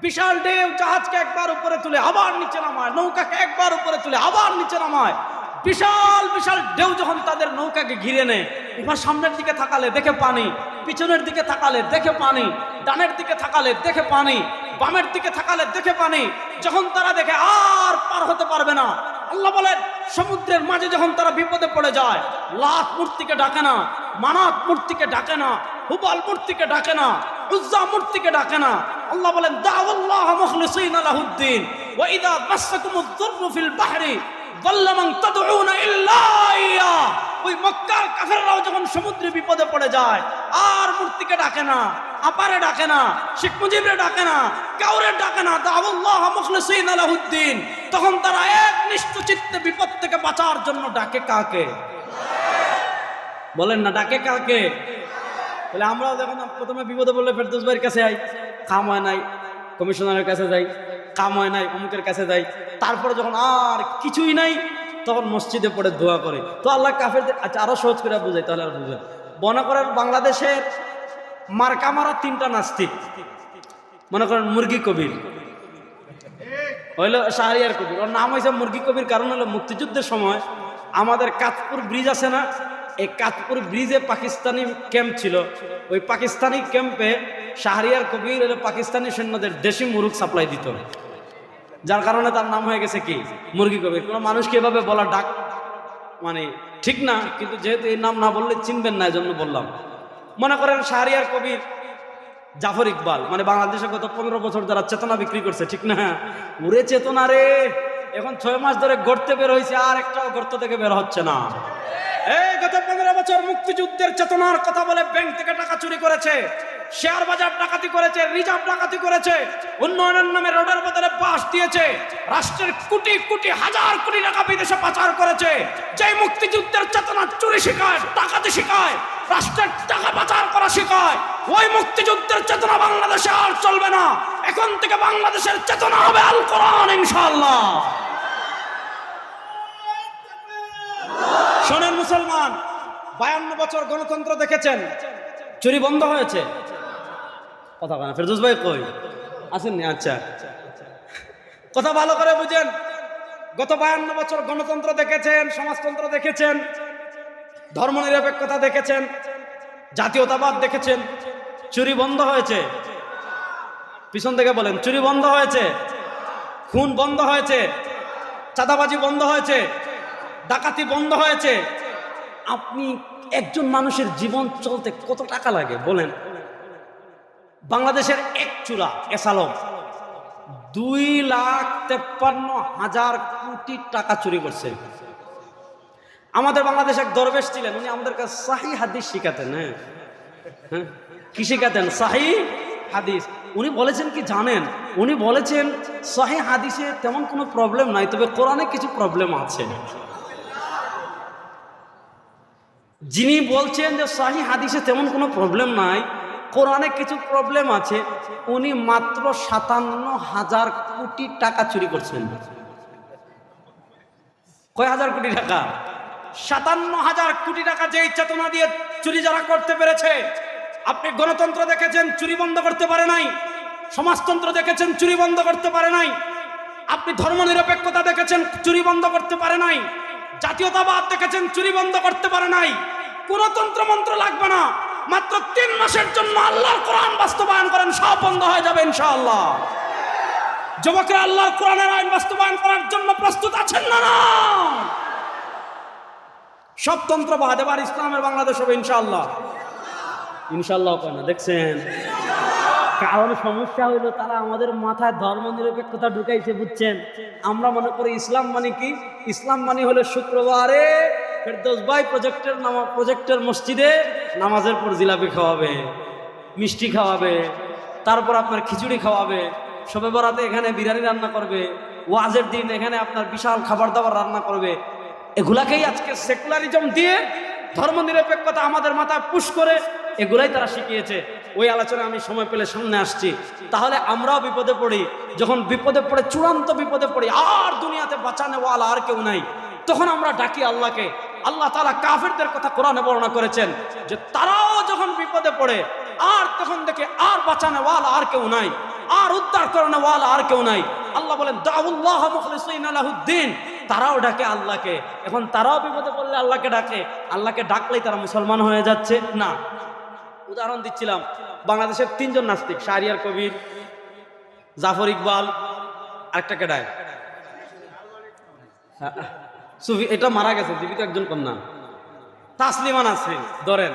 [SPEAKER 1] বিশাল ঢেউ জাহাজকে একবার উপরে তুলে আবার নিচে নামায়, নৌকাকে একবার উপরে তুলে আবার নিচে নামায়, বিশাল বিশাল ঢেউ যখন তাদের নৌকাকে ঘিরে নেয়, এবার সামনের দিকে তাকালে দেখে পানি, পিছনের দিকে তাকালে দেখে পানি, ডানের দিকে তাকালে দেখে পানি, বামের দিকে তাকালে দেখে পানি। যখন তারা দেখে আর পার হতে পারবে না, আল্লাহ বলেন সমুদ্রের মাঝে যখন তারা বিপদে পড়ে যায়, লাত মূর্তিকে ডাকে না, মানাত মূর্তিকে ডাকে না, হুবাল মূর্তিকে ডাকে না, উজ্জা মূর্তিকে ডাকে না। আল্লাহ বলেন দাউল্লাহ মুখলিসিনা লাহুদ্দিন ওয়া ইযা মাসসাকুমুয যুররু ফিল বাহরি যাল্লা মান তাদউনা ইল্লা ইয়্যা। ওই মক্কার কাফেররাও যখন সমুদ্রে বিপদে পড়ে যায় আর মূর্তিকে ডাকে না, আপারে ডাকে না, শেখ মুজিবরে ডাকে না, কাউরে ডাকে না, দাউল্লাহ মুখলিসিনা লাহুদ্দিন। তখন তারা একনিষ্ঠ চিত্তে বিপদ থেকে বাঁচার জন্য ডাকে কাকে? বলেন না ডাকে কাকে? তাহলে আমরাও যখন প্রথমে বিপদে বললে ফেরদৌস ভাইয়ের কাছে যাই, কাম হয় নাই, কমিশনারের কাছে যাই, কাম হয় নাই, অমুকের কাছে যাই, তারপরে যখন আর কিছুই নাই তখন মসজিদে পড়ে দোয়া করে। তো আল্লাহ কাফেরদের, আচ্ছা আরো সহজ করে বুঝাই তাহলে আর বুঝেন। মনে করেন বাংলাদেশের মার্কা মারা 3টা নাস্তিক, মনে করেন মুরগি কবির হইলো শাহরিয়ার কবির, ওর নাম হয়েছে মুরগি কবির, কারণ হলো মুক্তিযুদ্ধের সময় আমাদের কাতপুর ব্রিজ আছে না, এই কাতপুর ব্রিজে পাকিস্তানি ক্যাম্প ছিল, ওই পাকিস্তানি ক্যাম্পে শাহরিয়ার কবির হলো পাকিস্তানি সৈন্যদের দেশি মুরগ সাপ্লাই দিত, যার কারণে তার নাম হয়ে গেছে কি মুরগি কবির। কোনো মানুষকে এভাবে বলা ডাক মানে ঠিক না, কিন্তু যেহেতু এই নাম না বললে চিনবেন না, এজন্য বললাম। মনে করেন শাহরিয়ার কবির জাফর ইকবাল, মানে বাংলাদেশে গত 15 বছর যারা চেতনা বিক্রি করছে, ঠিক না? ওরে চেতনা রে, এখন 6 মাস ধরে গর্তে বের হয়েছে, আর একটাও গর্ত থেকে বের হচ্ছে না। এই গত 15 বছর মুক্তিযুদ্ধের চেতনার কথা বলে ব্যাংক থেকে টাকা চুরি করেছে, শেয়ার বাজার ডাকাতি করেছে, রিজার্ভ ডাকাতি করেছে, উন্নয়নের নামে রোডের বদলে বাস দিয়েছে, রাষ্ট্রের কোটি কোটি হাজার কোটি টাকা বিদেশে পাচার করেছে। যে মুক্তিযুদ্ধের চেতনা চুরি শেখায়, ডাকাতি শেখায়, রাষ্ট্রের টাকা পাচার করা শেখায়, ওই মুক্তিযুদ্ধের চেতনা বাংলাদেশে আর চলবে না। এখন থেকে বাংলাদেশের চেতনা হবে আল কোরআন ইনশাআল্লাহ। শোনেন মুসলমান, 52 বছর গণতন্ত্র দেখেছেন, চুরি বন্ধ হয়েছে? কথা বলেন, ফেরদৌস ভাই কই আসেননি? আচ্ছা, কথা ভালো করে বুঝেন। গত 52 বছর গণতন্ত্র দেখেছেন, সমাজতন্ত্র দেখেছেন, ধর্মনিরপেক্ষতা দেখেছেন, জাতীয়তাবাদ দেখেছেন, চুরি বন্ধ হয়েছে, পিছন থেকে বলেন চুরি বন্ধ হয়েছে, খুন বন্ধ হয়েছে, চাঁদাবাজি বন্ধ হয়েছে, ডাকাতি বন্ধ হয়েছে। আপনি একজন মানুষের জীবন চলতে কত টাকা লাগে বলেন? বাংলাদেশের এক চূড়া এসালম 2,53,000 কোটি টাকা চুরি করছে। আমাদের বাংলাদেশ এক দরবেশ ছিলেন, উনি আমাদের কাছে সাহি হাদিস শিখাতেন। হ্যাঁ, কি শিখাতেন? সাহি হাদিস। উনি বলেছেন কি জানেন? উনি বলেছেন সাহি হাদিসে তেমন কোনো প্রবলেম নাই, তবে কোরআনে কিছু প্রবলেম আছে। যিনি বলছেন যে সাহি হাদিসে তেমন কোনো প্রবলেম নাই, কোরআনে কিছু প্রবলেম আছে, উনি মাত্র 57,000 কোটি টাকা চুরি করছেন। কয় হাজার কোটি টাকা? 57,000 কোটি টাকা। যে চেতনা দিয়ে চুরি যারা করতে পেরেছে, আপনি গণতন্ত্র দেখেছেন, চুরি বন্ধ করতে পারে নাই। সমাজতন্ত্র দেখেছেন, চুরি বন্ধ করতে পারে নাই। আপনি ধর্মনিরপেক্ষতা দেখেছেন, চুরি বন্ধ করতে পারে নাই। জাতীয়তাবাদ দেখেছেন, চুরি বন্ধ করতে পারে নাই। কোন তন্ত্র মন্ত্র লাগবে না, মাত্র 3 মাসের জন্য আল্লাহর কোরআন বাস্তবায়ন করেন, সব বন্ধ হয়ে যাবে ইনশাআল্লাহ। যুবকরা আল্লাহর কোরআনের আইন বাস্তবায়ন করার জন্য প্রস্তুত আছেন না? না, সব তন্ত্র বাদ, এবার ইসলামের বাংলাদেশ হবে ইনশাআল্লাহ। ইনশাআল্লাহ কেন দেখছেন? কারণ সমস্যা হইলো তারা আমাদের মাথায় ধর্ম নিরপেক্ষতা ঢুকাইছে, বুঝছেন? আমরা মনে করি ইসলাম মানে কি? ইসলাম মানে হলো শুক্রবারে ফেরদৌস ভাই প্রজেক্টের মসজিদে নামাজের পর জিলাপি খাওয়াবে, মিষ্টি খাওয়াবে, তারপর আপনার খিচুড়ি খাওয়াবে, শবে বরাতে এখানে বিরিয়ানি রান্না করবে, ওয়াজের দিন এখানে আপনার বিশাল খাবার দাবার রান্না করবে। এগুলাকেই আজকে সেকুলারিজম দিয়ে ধর্মনিরপেক্ষতা আমাদের মাথায় পুশ করে এগুলাই তারা শিখিয়েছে। ওই আলোচনায় আমি সময় পেলে সামনে আসছি। তাহলে আমরাও বিপদে পড়ি, যখন বিপদে পড়ে, চূড়ান্ত বিপদে পড়ি, আর দুনিয়াতে বাঁচানোওয়ালা আর কেউ নাই, তখন আমরা ডাকি আল্লাহকে। আল্লাহ তাআলা কাফেরদের কথা কোরআনে বর্ণনা করেছেন যে তারাও যখন বিপদে পড়ে, আর তখন দেখে আর বাঁচানোওয়ালা আর কেউ নাই, আর উদ্ধার করানোওয়ালা আর কেউ নাই। আল্লাহ বলেন দাউল্লাহ মুখলিসিনা লাহুদ্দিন, তারাও ডাকে আল্লাহকে। এখন তারাও বিপদে পড়লে আল্লাহকে ডাকে, আল্লাহকে ডাকলেই তারা মুসলমান হয়ে যাচ্ছে না। উদাহরণ দিচ্ছিলাম, বাংলাদেশের 3 জন নাস্তিক, শাহরিয়ার কবির, জাফর ইকবাল, আরেকটা কেডায় সুফি, এটা মারা গেছে, জীবিত একজন কন্যা তাসলিমা নাসরিন, ধরেন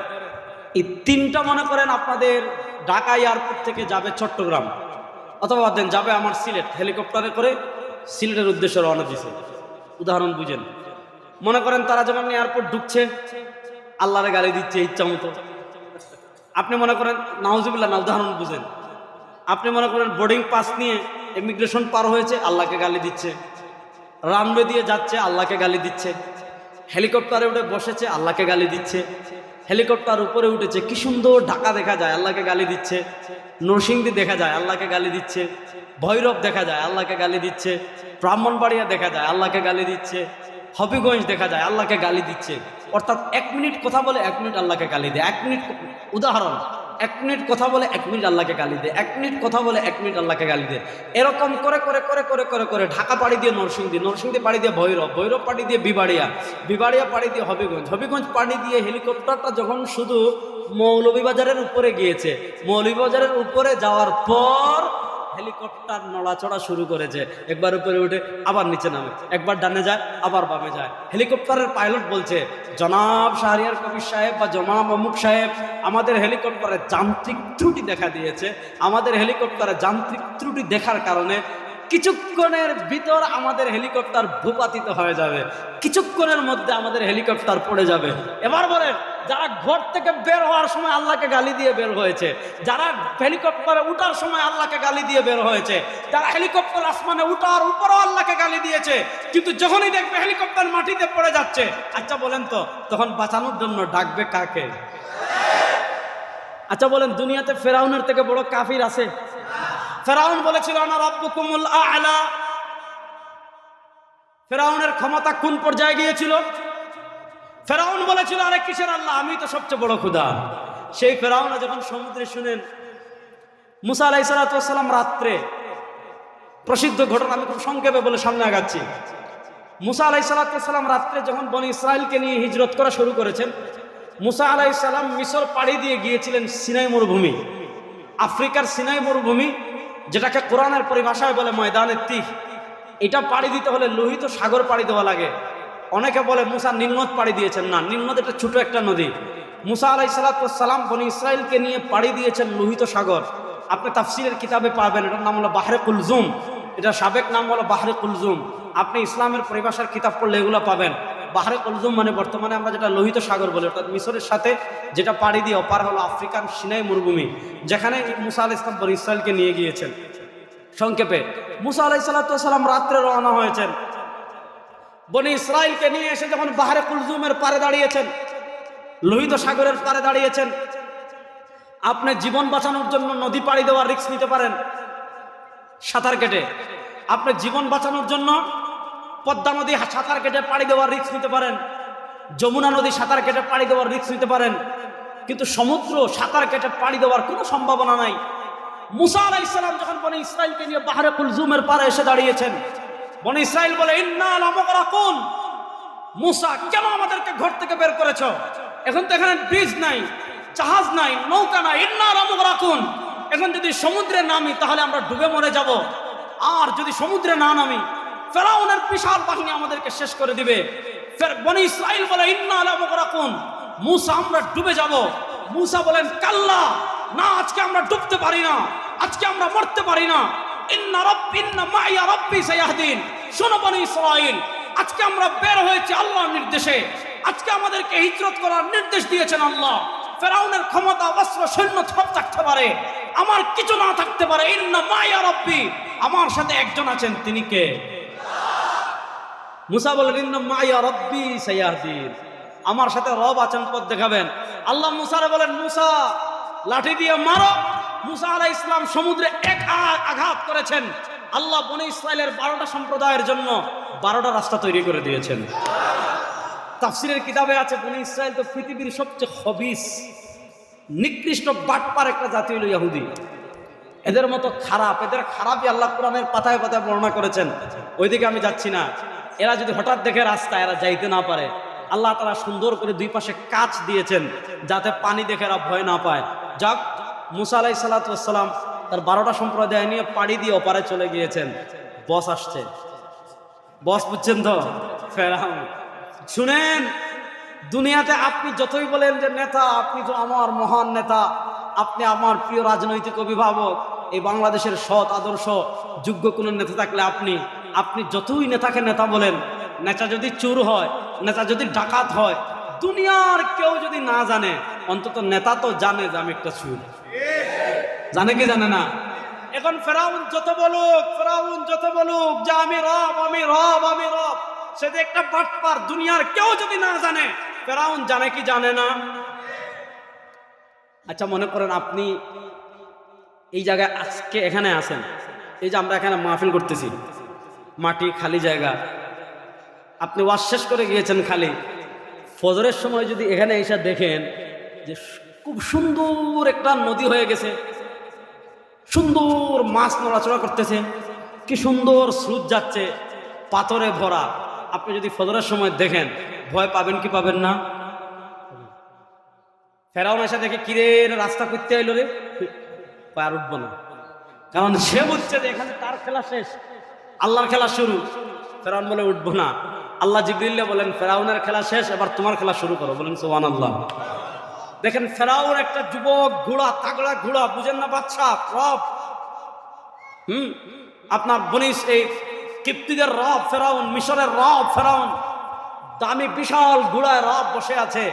[SPEAKER 1] এই 3টা মনে করেন আপনাদের ঢাকা এয়ারপোর্ট থেকে যাবে চট্টগ্রাম, অথবা দেন যাবে আমার সিলেট, হেলিকপ্টারে করে সিলেটের উদ্দেশ্যে রওনা দিছে। উদাহরণ বুঝেন, মনে করেন তারা যখন এয়ারপোর্ট ঢুকছে আল্লাহরে গালি দিচ্ছে ইচ্ছা মতো। আপনি মনে করেন নাউজুবিল্লাহ না, উদাহরণ বুঝেন, আপনি মনে করেন বোর্ডিং পাস নিয়ে ইমিগ্রেশন পার হয়েছে, আল্লাহকে গালি দিচ্ছে। রানওয়ে দিয়ে যাচ্ছে, আল্লাহকে গালি দিচ্ছে। হেলিকপ্টারে উঠে বসেছে, আল্লাহকে গালি দিচ্ছে। হেলিকপ্টার উপরে উঠেছে, কি সুন্দর ঢাকা দেখা যায়, আল্লাহকে গালি দিচ্ছে। নরসিংদী দেখা যায়, আল্লাহকে গালি দিচ্ছে। ভৈরব দেখা যায়, আল্লাহকে গালি দিচ্ছে। ব্রাহ্মণবাড়িয়া দেখা যায়, আল্লাহকে গালি দিচ্ছে। হবিগঞ্জ দেখা যায়, আল্লাহকে গালি দিচ্ছে। অর্থাৎ 1 মিনিট কথা বলে 1 মিনিট আল্লাহকে গালি দেয়। 1 মিনিট, উদাহরণ, 1 মিনিট কথা বলে 1 মিনিট আল্লাহকে গালি দেয়। 1 মিনিট কথা বলে 1 মিনিট আল্লাহকে গালি দেয়। এরকম করে করে করে করে করে করে ঢাকা পাড়ি দিয়ে নরসিংদী, নরসিংদী পাড়ি দিয়ে ভৈরব, ভৈরব পাড়ি দিয়ে বিবাড়িয়া, বিবাড়িয়া পাড়ি দিয়ে হবিগঞ্জ, হবিগঞ্জ পাড়ি দিয়ে হেলিকপ্টারটা যখন শুধু মৌলভীবাজারের উপরে গিয়েছে, মৌলভীবাজারের উপরে যাওয়ার পর হেলিকপ্টার নড়াচড়া শুরু করেছে। একবার উপরে উঠে আবার নিচে নামে, একবার ডানে যায় আবার বামে যায়। হেলিকপ্টারের পাইলট বলছে, জনাব শাহরিয়ার কবির সাহেব বা জনাব অমুক সাহেব, আমাদের হেলিকপ্টারে যান্ত্রিক ত্রুটি দেখা দিয়েছে। আমাদের হেলিকপ্টারে যান্ত্রিক ত্রুটি দেখার কারণে কিছুক্ষণের ভিতর আমাদের হেলিকপ্টার ভূপাতিত হয়ে যাবে, কিছুক্ষণের মধ্যে আমাদের হেলিকপ্টার পড়ে যাবে। এবার বলেন, যারা ঘর থেকে বের হওয়ার সময় আল্লাহকে গালি দিয়ে বের হয়েছে, যারা হেলিকপ্টারে উঠার সময় আল্লাহকে গালি দিয়ে বের হয়েছে, যারা হেলিকপ্টার আসমানে উঠার উপরও আল্লাহকে গালি দিয়েছে, কিন্তু যখনই দেখবে হেলিকপ্টার মাটিতে পড়ে যাচ্ছে, আচ্ছা বলেন তো তখন বাঁচানোর জন্য ডাকবে কাকে? আচ্ছা বলেন, দুনিয়াতে ফেরাউনের থেকে বড় কাফির আছে? ফেরাউন বলেছিল আনা রাব্বুকুমুল আ'লা। ফেরাউনের ক্ষমতা কোন পর্যায়ে গিয়েছিল? ফেরাউন বলেছিল আরে কিসের আল্লাহ, আমি তো সবচেয়ে বড় খোদা। সেই ফেরাউন যখন সমুদ্রে শুনেন মুসা আলাইহিস সালাম রাত্রে, প্রসিদ্ধ ঘটনা, আমি খুব সংক্ষেপে বলে সামনে আগাচ্ছি, মুসা আলাইহিস সালাম রাত্রে যখন বনি ইসরাইলকে নিয়ে হিজরত করা শুরু করেছেন, মুসা আলাইহিস সালাম মিশর পাড়ি দিয়ে গিয়েছিলেন সিনাই মরুভূমি, আফ্রিকার সিনাই মরুভূমি, যেটাকে কোরআনের পরিভাষায় বলে ময়দানে তিহ। এটা পাড়ি দিতে হলে লোহিত সাগর পাড়ি দেওয়া লাগে। অনেকে বলে মুসা নীল নদ পাড়ি দিয়েছেন, না, নীল নদ এটা ছোট একটা নদী। মুসা আলাইহিস সালাম বনি ইসরাইলকে নিয়ে পাড়ি দিয়েছেন লোহিত সাগর। আপনি তাফসিরের কিতাবে পাবেন, এটার নাম হলো বাহরে কুলজুম, এটা সাবেক নাম হলো বাহরে কুলজুম। আপনি ইসলামের পরিভাষার কিতাব পড়লে এগুলো পাবেন। বাহরে কুলজুম মানে বর্তমানে আমরা যেটা লোহিত সাগর বলি, অর্থাৎ মিশরের সাথে যেটা পাড়ি দিয়ে অপার হলো আফ্রিকান সিনাই মরুভূমি, যেখানে মুসা আলাইহিস সালাম বনি ইসরাইলকে নিয়ে গিয়েছেন। সংক্ষেপে মুসা আলাইহিস সালাম রাত্রে রওনা হয়েছেন, বনি ইসরাইলকে নিয়ে এসে যখন বাহরে কুলজুমের পারে দাঁড়িয়েছেন, লোহিত সাগরের পারে দাঁড়িয়েছেন। আপনি জীবন বাঁচানোর জন্য নদী পাড়ি দেওয়ার রিস্ক নিতে পারেন সাঁতার কেটে। আপনি জীবন বাঁচানোর জন্য পদ্মা নদী সাঁতার কেটে পাড়ি দেওয়ার রিস্ক নিতে পারেন, যমুনা নদী সাঁতার কেটে পাড়ি দেওয়ার রিস্ক নিতে পারেন, কিন্তু সমুদ্র সাঁতার কেটে পাড়ি দেওয়ার কোনো সম্ভাবনা নাই। মুসা আলাইহিস সালাম যখন বনি ইসরাইলকে নিয়ে বাহরে কুলজুমের পারে এসে দাঁড়িয়েছেন, বনি ইসরাইল বলে, ইন্না লামুগরাকুন, মুসা কেন আমাদেরকে ঘর থেকে বের করেছো? এখন তো এখানে ব্রিজ নাই, জাহাজ নাই, নৌকা নাই, ইন্না লামুগরাকুন। এখন যদি সমুদ্রে নামি তাহলে আমরা ডুবে মরে যাব, আর যদি সমুদ্রে না নামি ফেরাউনের বিশাল বাহিনী আমাদেরকে শেষ করে দিবে। ফের বনি ইসরাইল বলে, ইন্না লামুগরাকুন, মুসা আমরা ডুবে যাব। মুসা বলেন, কাল্লা, না, আজকে আমরা ডুবতে পারি না, আজকে আমরা মরতে পারি না। ইন্না মাইয়া রাব্বি সায়াহদিন। শোনো বনি ইসরাইল, আজকে আমরা বের হয়েছি আল্লাহর নির্দেশে, আজকে আমাদেরকে হিজরত করার নির্দেশ দিয়েছেন আল্লাহ। ফেরাউনের ক্ষমতা, অস্ত্র, সৈন্য সব থাকতে পারে, আমার কিছু না থাকতে পারে। ইন্না মাইয়া রাব্বি, আমার সাথে একজন আছেন, তিনি কে? মুসা বলেন, ইন্না মাইয়া রাব্বি সায়াহদিন, আমার সাথে রব আছেন, পথ দেখাবেন। আল্লাহ মুসারে বলেন, মুসা লাঠি দিয়ে মারো। মুসা আলাইহিস সালাম সমুদ্রে এক আঘাত করেছেন। আল্লাহ বনি ইসরাইলের 12টা সম্প্রদায়ের জন্য 12টা রাস্তা তৈরি করে দিয়েছেন। তাফসিরের কিতাবে আছে, বনি ইসরাইল তো পৃথিবীর সবচেয়ে খবিস, নিকৃষ্ট বাটপার একটা জাতি হলো ইহুদি। এদের মতো খারাপ, এদের খারাপই আল্লাহ কোরআনের পাতায় পাতায় বর্ণনা করেছেন। ওইদিকে আমি যাচ্ছি না। এরা যদি হঠাৎ দেখে রাস্তা এরা যাইতে না পারে, আল্লাহ তারা সুন্দর করে দুই পাশে কাচ দিয়েছেন যাতে পানি দেখে এরা ভয় না পায়। যাক, মুসা আলাইহিস সালাম তার 12টা সম্প্রদায় নিয়ে পাড়ি দিয়ে ওপারে চলে গিয়েছেন। বস আসছে, বস বুঝছেন তো, ফেরাউন। শুনেন, দুনিয়াতে আপনি যতই বলেন যে নেতা, আপনি তো আমার মহান নেতা, আপনি আমার প্রিয় রাজনৈতিক অভিভাবক, এই বাংলাদেশের সৎ আদর্শ যোগ্য কোনো নেতা থাকলে আপনি যতই নেতাকে নেতা বলেন, নেতা যদি চোর হয়, নেতা যদি ডাকাত হয়, দুনিয়ার কেউ যদি না জানে, অন্তত নেতা তো জানে যে আমি একটা চোর। জানে কি জানে না? এখন ফেরাউন যত বলুক যে আমি রব, আমি রব, আমি রব, সে যে একটা বাটপার, দুনিয়ার কেউ যদি না জানে, ফেরাউন জানে কি জানে না? আচ্ছা, মনে করেন আপনি এই জায়গায় আজকে এখানে আছেন, এই যে আমরা এখানে মাহফিল করতেছি, মাটি খালি জায়গা, আপনি ওয়াজ শেষ করে গিয়েছেন খালি। ফজরের সময় যদি এখানে এসে দেখেন যে খুব সুন্দর একটা নদী হয়ে গেছে, সুন্দর মাছ নড়াচড়া করতেছে, কি সুন্দর স্রোত যাচ্ছে, পাথরে ভরা, আপনি যদি ফজরের সময় দেখেন, ভয় পাবেন কি পাবেন না? ফেরাউন এসে দেখে, কিরে রাস্তা করতে এলো রে, আর উঠবো না, কারণ সে বুঝছে যে এখানে তার খেলা শেষ, আল্লাহর খেলা শুরু। ফেরাউন বলে, উঠবো না। আল্লাহ জিবরিল বলেন, ফেরাউনের খেলা শেষ, এবার তোমার খেলা শুরু করো। বলেন সুবহানাল্লাহ। দেখেন, ফেরাউন একটা যুবক, ঘোড়া, তাগড়া ঘোড়া, বুঝেন না, বাদশা, রব। আপনার বনিস এই কিপ্তিদের রব ফেরাউন, মিশরের রব ফেরাউন, দামি বিশাল ঘোড়ায় রব বসে আছে।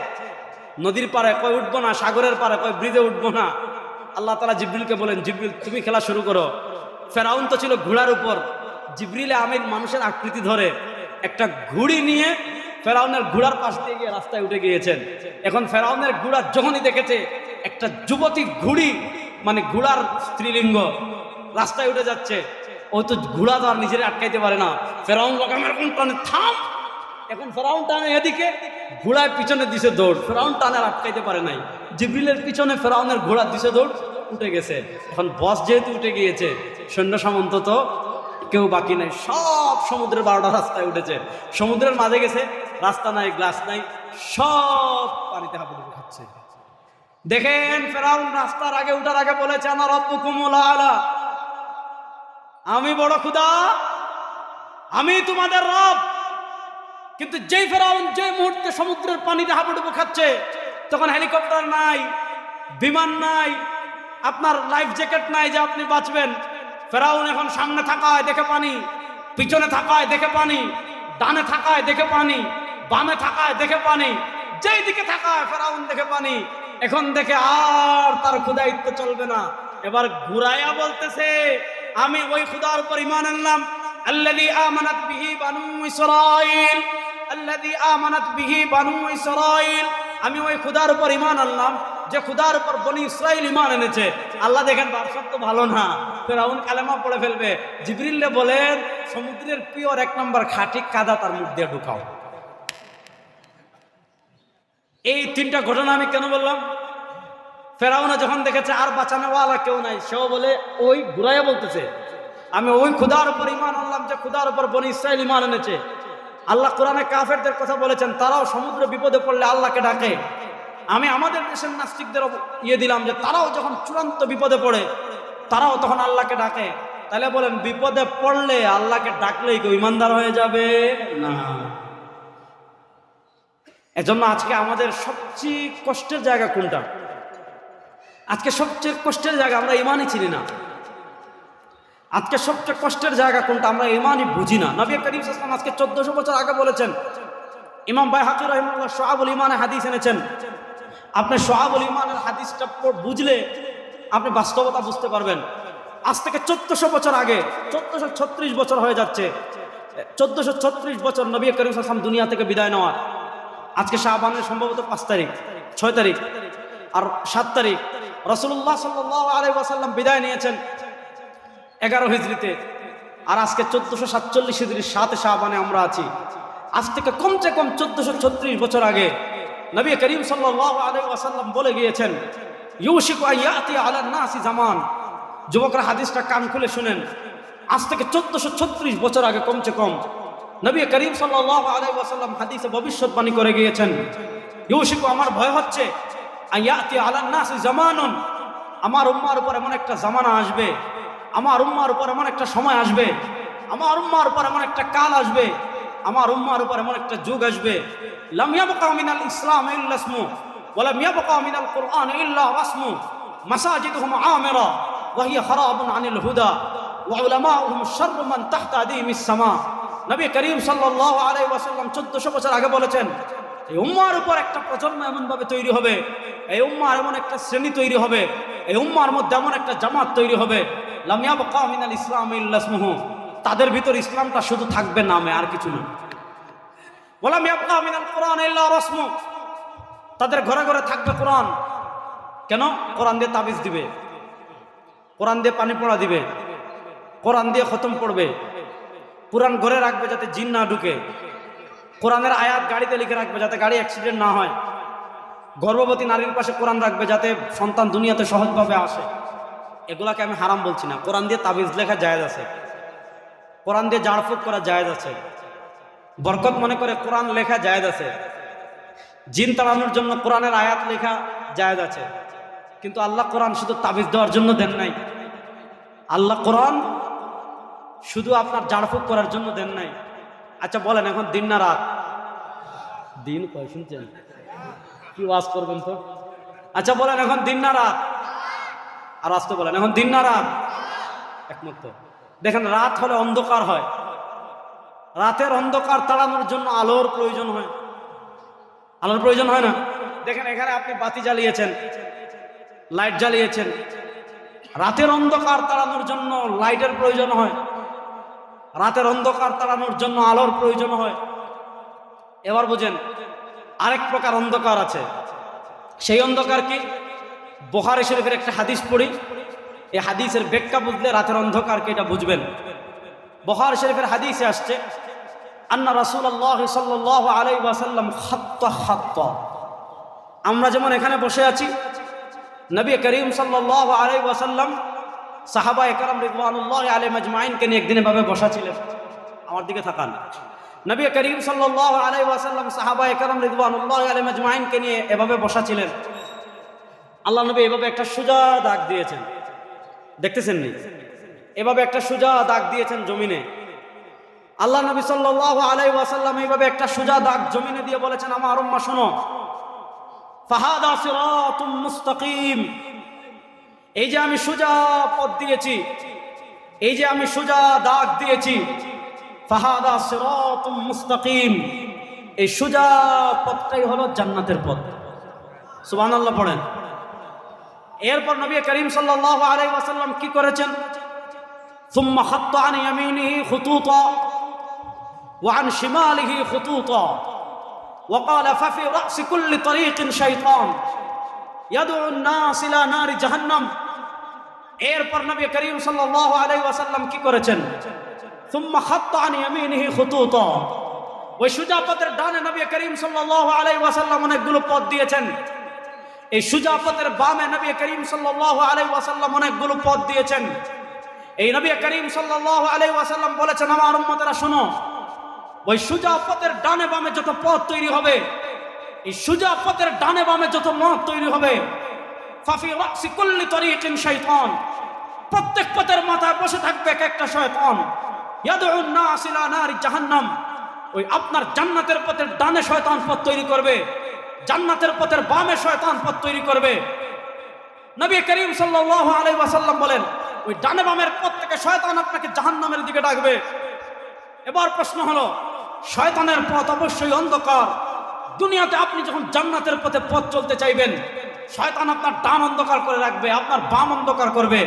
[SPEAKER 1] নদীর পারে কয় উঠবো না, সাগরের পারে কয় ব্রিজে উঠবো না। আল্লাহ তাআলা জিবরিলকে বলেন, জিবরিল তুমি খেলা শুরু করো। ফেরাউন তো ছিল ঘোড়ার উপর, জিবরিলে আমির মানুষের আকৃতি ধরে একটা ঘুড়ি নিয়ে ফেরাউনের ঘোড়ার পাশ দিয়ে গিয়ে রাস্তায় উঠে গিয়েছেন। এখন ফেরাউনের ঘোড়া যখনই দেখেছে একটা যুবতী ঘুড়ি, মানে ঘোড়ার স্ত্রীলিঙ্গ, রাস্তায় উঠে যাচ্ছে, ও তো ঘোড়া তো আর নিজের আটকাইতে পারে না। ফেরাউন রকমের কোন টানে, থাম। এখন ফেরাউন টানে এদিকে, ঘোড়ার পিছনে দিছে দৌড়, ফেরাউন টানে আটকাইতে পারে নাই। জিবরিলের পিছনে ফেরাউনের ঘোড়া দিছে দৌড়, উঠে গেছে। এখন বস যেহেতু উঠে গিয়েছে, সৈন্য সামন্ত তো কেউ বাকি নাই, সব সমুদ্রের 12টা রাস্তায় উঠেছে, সমুদ্রের মাঝে গেছে, রাস্তা নাই, গ্লাস নাই, সব পানিতে হাবুডুবু খাচ্ছে। দেখেন ফেরাউন রাস্তার আগে উঠার আগে বলেছে আনা রাব্বুকুমুল আলা, আমি বড় খোদা, আমি তোমাদের রব। কিন্তু যেই ফেরাউন যে মুহূর্তে সমুদ্রের পানিতে হাবুডুবু খাচ্ছে, তখন হেলিকপ্টার নাই, বিমান নাই, আপনার লাইফ জ্যাকেট নাই যে আপনি বাঁচবেন। ফেরাউন এখন সামনে থাকায় দেখে পানি, পিছনে থাকায় দেখে পানি, ডানে থাকায় দেখে পানি, বামে থাকায় দেখে পানি, যেই দিকে থাকায় ফেরাউন দেখে পানি। এখন দেখে আর তার খুদায়িত্ব চলবে না, এবার ঘুরাইয়া বলতেছে আমি ওই খুদার উপর ঈমান আনলাম, আল্লাযী আমানাত বিহি বানু ইসরাঈল, আল্লাযী আমানাত বিহি বানু ইসরাঈল, আমি ওই খুদার উপর ঈমান আনলাম যে খুদার উপর বনি ইসরাঈল ঈমান এনেছে। আল্লাহ দেখেন ব্যবসা তো ভালো না, ফেরাউন কালেমা পড়ে ফেলবে। জিবরিলে বলেন সমুদ্রের পিওর 1 নম্বর খাঁটি কাদা তার মুখ দিয়ে ঢুকাও। এই 3টা ঘটনা আমি কেন বললাম? ফেরাউনা যখন দেখেছে আর বাঁচানোওয়ালা কেউ নাই, সেও বলে ওই ঘুরাইয়া বলতেছে আমি ওই খুদার উপর ঈমান আনলাম যে খুদার উপর বনি ইসরাঈল ঈমান এনেছে। আল্লাহ কোরআনে কাফেরদের কথা বলেছেন, তারাও সমুদ্র বিপদে পড়লে আল্লাহকে ডাকে। আমি আমাদের দেশের নাস্তিকদের দিলাম যে তারাও যখন চূড়ান্ত বিপদে পড়ে তারাও তখন আল্লাহকে ডাকে। তাহলে বলেন বিপদে পড়লে আল্লাহকে ডাকলেই কেউ ইমানদার হয়ে যাবে না। এজন্য আজকে আমাদের সবচেয়ে কষ্টের জায়গা কোনটা? আজকে সবচেয়ে কষ্টের জায়গা আমরা ইমানই চিনি না। আজকে সবচেয়ে কষ্টের জায়গা কোনটা? আমরা ইমানই বুঝি না। নবী করিম সাল্লাল্লাহু আলাইহি ওয়াসাল্লাম আজকে 1400 বছর আগে বলেছেন। ইমাম বাইহাকী রাহিমাহুল্লাহ শুআবুল ঈমানে হাদিস এনেছেন। আপনি শুআবুল ঈমানের হাদিসটা বুঝলে আপনি বাস্তবতা বুঝতে পারবেন। আজ থেকে 1400 বছর আগে, 1436 বছর হয়ে যাচ্ছে, 1436 বছর নবী করিম সাল্লাল্লাহু আলাইহি ওয়াসাল্লাম দুনিয়া থেকে বিদায় নেওয়ার। আজকে শাবানের সম্ভবত 5 তারিখ, 6 তারিখ আর 7 তারিখ। রাসূলুল্লাহ সাল্লাল্লাহু আলাইহি ওয়াসাল্লাম বিদায় নিয়েছেন 11 হিজরিতে, আর আজকে 1447 হিজরির 7 শাবানে আমরা আছি। আজ থেকে কমসে কম 1436 বছর আগে নবী করিম সাল্লাল্লাহু আলাইহি ওয়াসাল্লাম বলে গিয়েছেন ইউশিকু আন ইয়াতি আলান নাসি জামান। যুবকরা হাদিসটা কান খুলে শুনেন। আজ থেকে 1436 বছর আগে কমসে কম নবী করিম সাল্লাল্লাহু আলাইহি ওয়াসাল্লাম হাদিসে ভবিষ্যৎবাণী করে গিয়েছেন, ইউশিকু, আমার ভয় হচ্ছে, আন ইয়াতি আলান নাসি জামানুন, আমার উম্মার উপর এমন একটা জামানা আসবে, আমার উম্মার উপর এমন একটা সময় আসবে, আমার উম্মার উপর এমন একটা কাল আসবে, আমার উম্মার উপর এমন একটা যুগ আসবে, লাম ইয়াবকা মিনাল ইসলাম ইল্লা ইসমু ওয়া লাম ইয়াবকা মিনাল কুরআন ইল্লা রাসমু, মাসাজিদুহুম আমিরা ওয়া হিয়া খারাবুন আনিল হুদা ওয়া উলামাউহুম শাররু মান তাহতা আদিমিস সামা। নবী করিম সাল্লাল্লাহু আলাইহি ওয়াসাল্লাম 1400 বছর আগে বলেছেন এই উম্মার উপর একটা প্রজন্ম এমন ভাবে তৈরি হবে, এই উম্মার এমন একটা শ্রেণী তৈরি হবে, এই উম্মার মধ্যে এমন একটা জামাত তৈরি হবে, লাম ইয়াবকা মিনাল ইসলাম ইল্লা ইসমুহু, তাদের ভিতর ইসলামটা শুধু থাকবে নামে আর কিছু না। ওয়া লাম ইয়াবকা মিনাল কুরআন ইল্লা রাসমু, তাদের ঘরে ঘরে থাকবে কোরআন। কেন? কোরআন দিয়ে তাবিজ দিবে, কোরআন দিয়ে পানি পড়া দিবে, কোরআন দিয়ে খতম পড়বে, কোরআন ঘরে রাখবে যাতে জিন না ঢুকে, কোরআনের আয়াত গাড়িতে লিখে রাখবে যাতে গাড়ি অ্যাক্সিডেন্ট না হয়, গর্ভবতী নারীর পাশে কোরআন রাখবে যাতে সন্তান দুনিয়াতে সহজভাবে আসে। এগুলাকে আমি হারাম বলছি না, কোরআন দিয়ে তাবিজ লেখা জায়েজ আছে, কোরআন দিয়ে জাড়ফুঁক করা জায়েজ আছে, বরকত মনে করে কোরআন লেখা জায়েজ আছে, জিন তাড়ানোর জন্য কোরআনের আয়াত লেখা জায়েজ আছে। কিন্তু আল্লাহ কোরআন শুধু তাবিজ দেওয়ার জন্য দেন নাই, আল্লাহ কোরআন শুধু আপনার জাড়ফুঁক করার জন্য দেন নাই। আচ্ছা বলেন এখন দিন না রাত? দিন কয় শুনছেন? কি ওয়াজ করবেন তো? আচ্ছা বলেন এখন দিন না রাত? আর আসতে বলেন এখন দিন না রাত? একমত তো? দেখেন রাত হলে অন্ধকার হয়, রাতের অন্ধকার তাড়ানোর জন্য আলোর প্রয়োজন হয়, আলোর প্রয়োজন হয় না? দেখেন এখানে আপনি বাতি জ্বালিয়েছেন, লাইট জ্বালিয়েছেন, রাতের অন্ধকার তাড়ানোর জন্য লাইটের প্রয়োজন হয়, রাতের অন্ধকার তাড়ানোর জন্য আলোর প্রয়োজন হয়। এবার বুঝেন আরেক প্রকার অন্ধকার আছে, সেই অন্ধকার কি? বুখারী শরীফের একটা হাদিস পড়ি, এই হাদিসের ব্যাখ্যা বুঝলে রাতের অন্ধকারকে এটা বুঝবেন। বুখারী শরীফের হাদিসে আসছে আন্না রাসূলুল্লাহ সাল্লাল্লাহু আলাইহি ওয়াসাল্লাম খাত্তা খাত্তা, আমরা যেমন এখানে বসে আছি, নবী করিম সাল্লাল্লাহু আলাইহি ওয়াসাল্লাম সাহাবা একরাম রিদওয়ানুল্লাহি আলাইহিম আজমাইনকে নিয়ে একদিন এভাবে বসা ছিলেন। আমার দিকে তাকান। নবী করিম সাল্লাল্লাহু আলাইহি ওয়াসাল্লাম সাহাবায়ে কেরাম রিদওয়ানুল্লাহি আলাইহিম আজমাইনকে নিয়ে এভাবে বসা ছিলেন। আল্লাহ নবী এভাবে একটা সোজা দাগ দিয়েছেন, দেখতেছেন নি? এভাবে একটা সোজা দাগ দিয়েছেন জমিনে। আল্লাহ নবী সাল্লাল্লাহু আলাইহি ওয়াসাল্লাম এইভাবে একটা সোজা দাগ জমিনে দিয়ে বলেছেন, আমার উম্মাহ শোনো, ফাহাদা সিরাতুম মুস্তাকিম, এই যে আমি সোজা পথ দিয়েছি, এই যে আমি সোজা দাগ দিয়েছি, ফাহাদা সিরাতুম মুস্তাকিম, এই সোজা পথটাই হলো জান্নাতের পথ। সুবহানাল্লাহ পড়েন। এরপর নবী করিম সাল্লাল্লাহু আলাইহি ওয়াসাল্লাম কি করেছেন? সুম্মা খাত্তা আন ইয়ামিনিহি খুতুতা ওয়া আন শিমালিহি খুতুতা ওয়া ক্বালা ফাফি রা'সি কুল্লি তরিকিন শাইতান ইয়াদউ আন-নাস ইলা নারি জাহান্নাম। এরপর নবী করিম সাল্লাল্লাহু আলাইহি ওয়াসাল্লাম কি করেছেন? সুম্মা খাত্তা আন ইয়ামিনিহি খুতুতা, ওই সোজা পথের ডানে নবী করিম সাল্লাল্লাহু আলাইহি ওয়াসাল্লাম অনেকগুলো পথ দিয়েছেন। এই সোজা পথের বামে নবী করিম সাল্লাল্লাহু আলাইহি ওয়াসাল্লাম অনেকগুলো পথ দিয়েছেন। এই নবী করিম সাল্লাল্লাহু আলাইহি ওয়াসাল্লাম বলেছেন, আমার উম্মতেরা শোনো, ওই সোজা পথের ডানে বামে যত পথ তৈরি হবে, এই সোজা পথের ডানে বামে যত পথ তৈরি হবে, ফাফি রা'সি কুল্লি তরিকিন শাইতান, প্রত্যেক পথের মাথায় বসে থাকবে এক একটা শয়তান, ইয়াদউ আন-নাস ইলা নারি জাহান্নাম, ওই আপনার জান্নাতের পথের ডানে শয়তান পথ তৈরি করবে, জান্নাতের পথের বামে শয়তান পথ তৈরি করবে। নবী করিম সাল্লাল্লাহু আলাইহি ওয়াসাল্লাম বলেন, ওই ডানে বামের পথ থেকে শয়তান আপনাকে জাহান্নামের দিকে ডাকবে। এবার প্রশ্ন হলো, শয়তানের পথ অবশ্যই অন্ধকার। দুনিয়াতে আপনি যখন জান্নাতের পথে পথ চলতে চাইবেন, শয়তান আপনার ডান অন্ধকার করে রাখবে, আপনার বাম অন্ধকার করবে,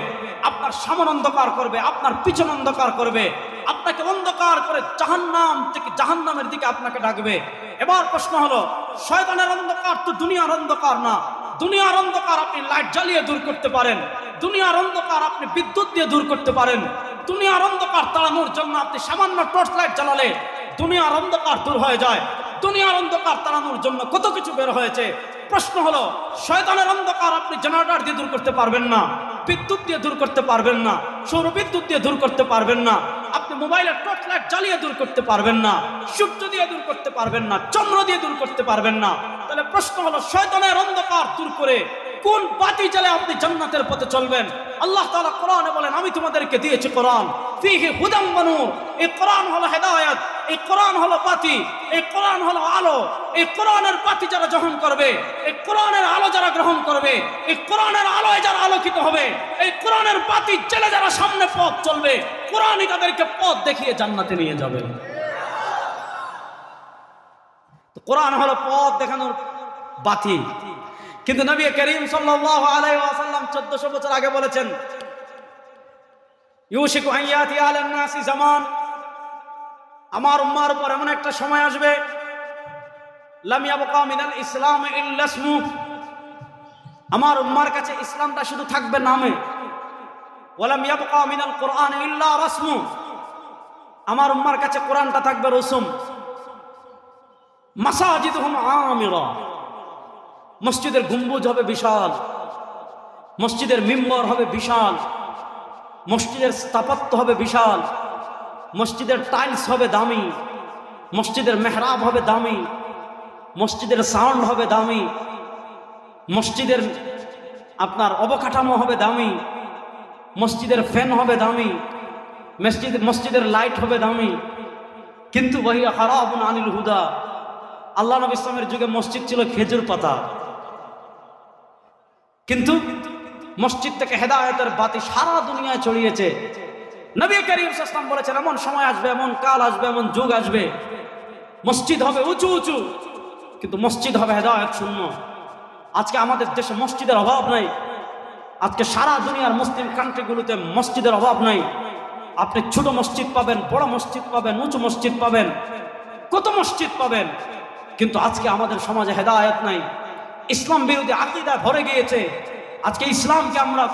[SPEAKER 1] আপনার সামনে অন্ধকার করবে, আপনার পিছন অন্ধকার করবে, আপনাকে অন্ধকার করে জাহান্নাম থেকে জাহান্নামের দিকে আপনাকে ডাকবে। এবার প্রশ্ন হলো, শয়তানের অন্ধকার তো দুনিয়ার অন্ধকার না। দুনিয়ার অন্ধকার আপনি লাইট জ্বালিয়ে দূর করতে পারেন, দুনিয়ার অন্ধকার আপনি বিদ্যুৎ দিয়ে দূর করতে পারেন, দুনিয়ার অন্ধকার তাড়ানোর জন্য আপনি সামান্য টর্চ লাইট জ্বালালে দুনিয়ার অন্ধকার দূর হয়ে যায়। দুনিয়ার অন্ধকার তাড়ানোর জন্য কত কিছু বের হয়েছে। প্রশ্ন হলো, শয়তানের অন্ধকার আপনি জেনারেটর দিয়ে দূর করতে পারবেন না, বিদ্যুৎ দিয়ে দূর করতে পারবেন না, সৌর বিদ্যুৎ দিয়ে দূর করতে পারবেন না, আপনি মোবাইলের টর্চ লাইট জ্বালিয়ে দূর করতে পারবেন না, সূর্য দিয়ে দূর করতে পারবেন না, চন্দ্র দিয়ে দূর করতে পারবেন না। তাহলে প্রশ্ন হলো, শয়তানের অন্ধকার দূর করে কোন বাতি জ্বালে আপনি জান্নাতের পথে চলবেন? আল্লাহ তাআলা কোরআনে বলেন, আমি তোমাদেরকে দিয়েছি কোরআন, ফীহি হুদাম ওয়া নূর, এই কোরআন হলো হেদায়েত, এই কোরআন হলো বাতি, এই কোরআন হলো আলো। এই কোরআনের বাতি যারা গ্রহণ করবে, এই কোরআনের আলো যারা গ্রহণ করবে, এই কোরআনের আলোয় যারা আলোকিত হবে, এই কোরআনের বাতি জ্বেলে যারা সামনে পথ চলবে, কোরআনই তাদেরকে পথ দেখিয়ে জান্নাতে নিয়ে যাবে। কোরআন হলো পথ দেখানোর বাতি। কিন্তু নবী করিম সাল্লাল্লাহু আলাইহি ওয়াসাল্লাম 1400 বছর আগে বলেছেন, ইউশিকু আন ইয়াতি আলান নাসি জামান, আমার উম্মার উপর এমন একটা সময় আসবে, লাম ইয়াবকা মিনাল ইসলাম ইল্লা ইসমু, আমার উম্মার কাছে ইসলামটা শুধু থাকবে নামে, ওয়ালাম ইয়াবকা মিনাল কুরআন ইল্লা রাসমু, আমার উম্মার কাছে কোরআনটা থাকবে রসুম। মাসাজিদুহুম আমিরা, মসজিদের গম্বুজ হবে বিশাল, মসজিদের মিম্বর হবে বিশাল, মসজিদের স্থাপত্য হবে বিশাল, মসজিদের টাইলস হবে দামি, মসজিদের মেহরাব হবে দামি, মসজিদের সাউন্ড হবে দামি, মসজিদের আপনার অবকাঠামো হবে দামি, মসজিদের ফ্যান হবে দামি, মসজিদের লাইট হবে দামি। কিন্তু ওয়াহিয়া খারাবুন আনিল হুদা, আল্লাহ নবী ইসলামের যুগে মসজিদ ছিল খেজুর পাতা, কিন্তু মসজিদ থেকে হেদায়েতের বাতি সারা দুনিয়ায় ছড়িয়েছে। নবী করিম সাল্লাল্লাহু আলাইহি ওয়াসাল্লাম বলেছেন, এমন সময় আসবে, এমন কাল আসবে, এমন যুগ আসবে, মসজিদ হবে উঁচু উঁচু, কিন্তু মসজিদ হবে হেদায়েত শূন্য। আজকে আমাদের দেশে মসজিদের অভাব নাই, আজকে সারা দুনিয়ার মুসলিম কান্ট্রিগুলোতে মসজিদের অভাব নাই। আপনি ছোট মসজিদ পাবেন, বড় মসজিদ পাবেন, উঁচু মসজিদ পাবেন, কত মসজিদ পাবেন, কিন্তু আজকে আমাদের সমাজে হেদায়েত নাই, ইসলাম বিরোধী আকীদা ভরে গিয়েছে। আজকে ইসলামকে আমরা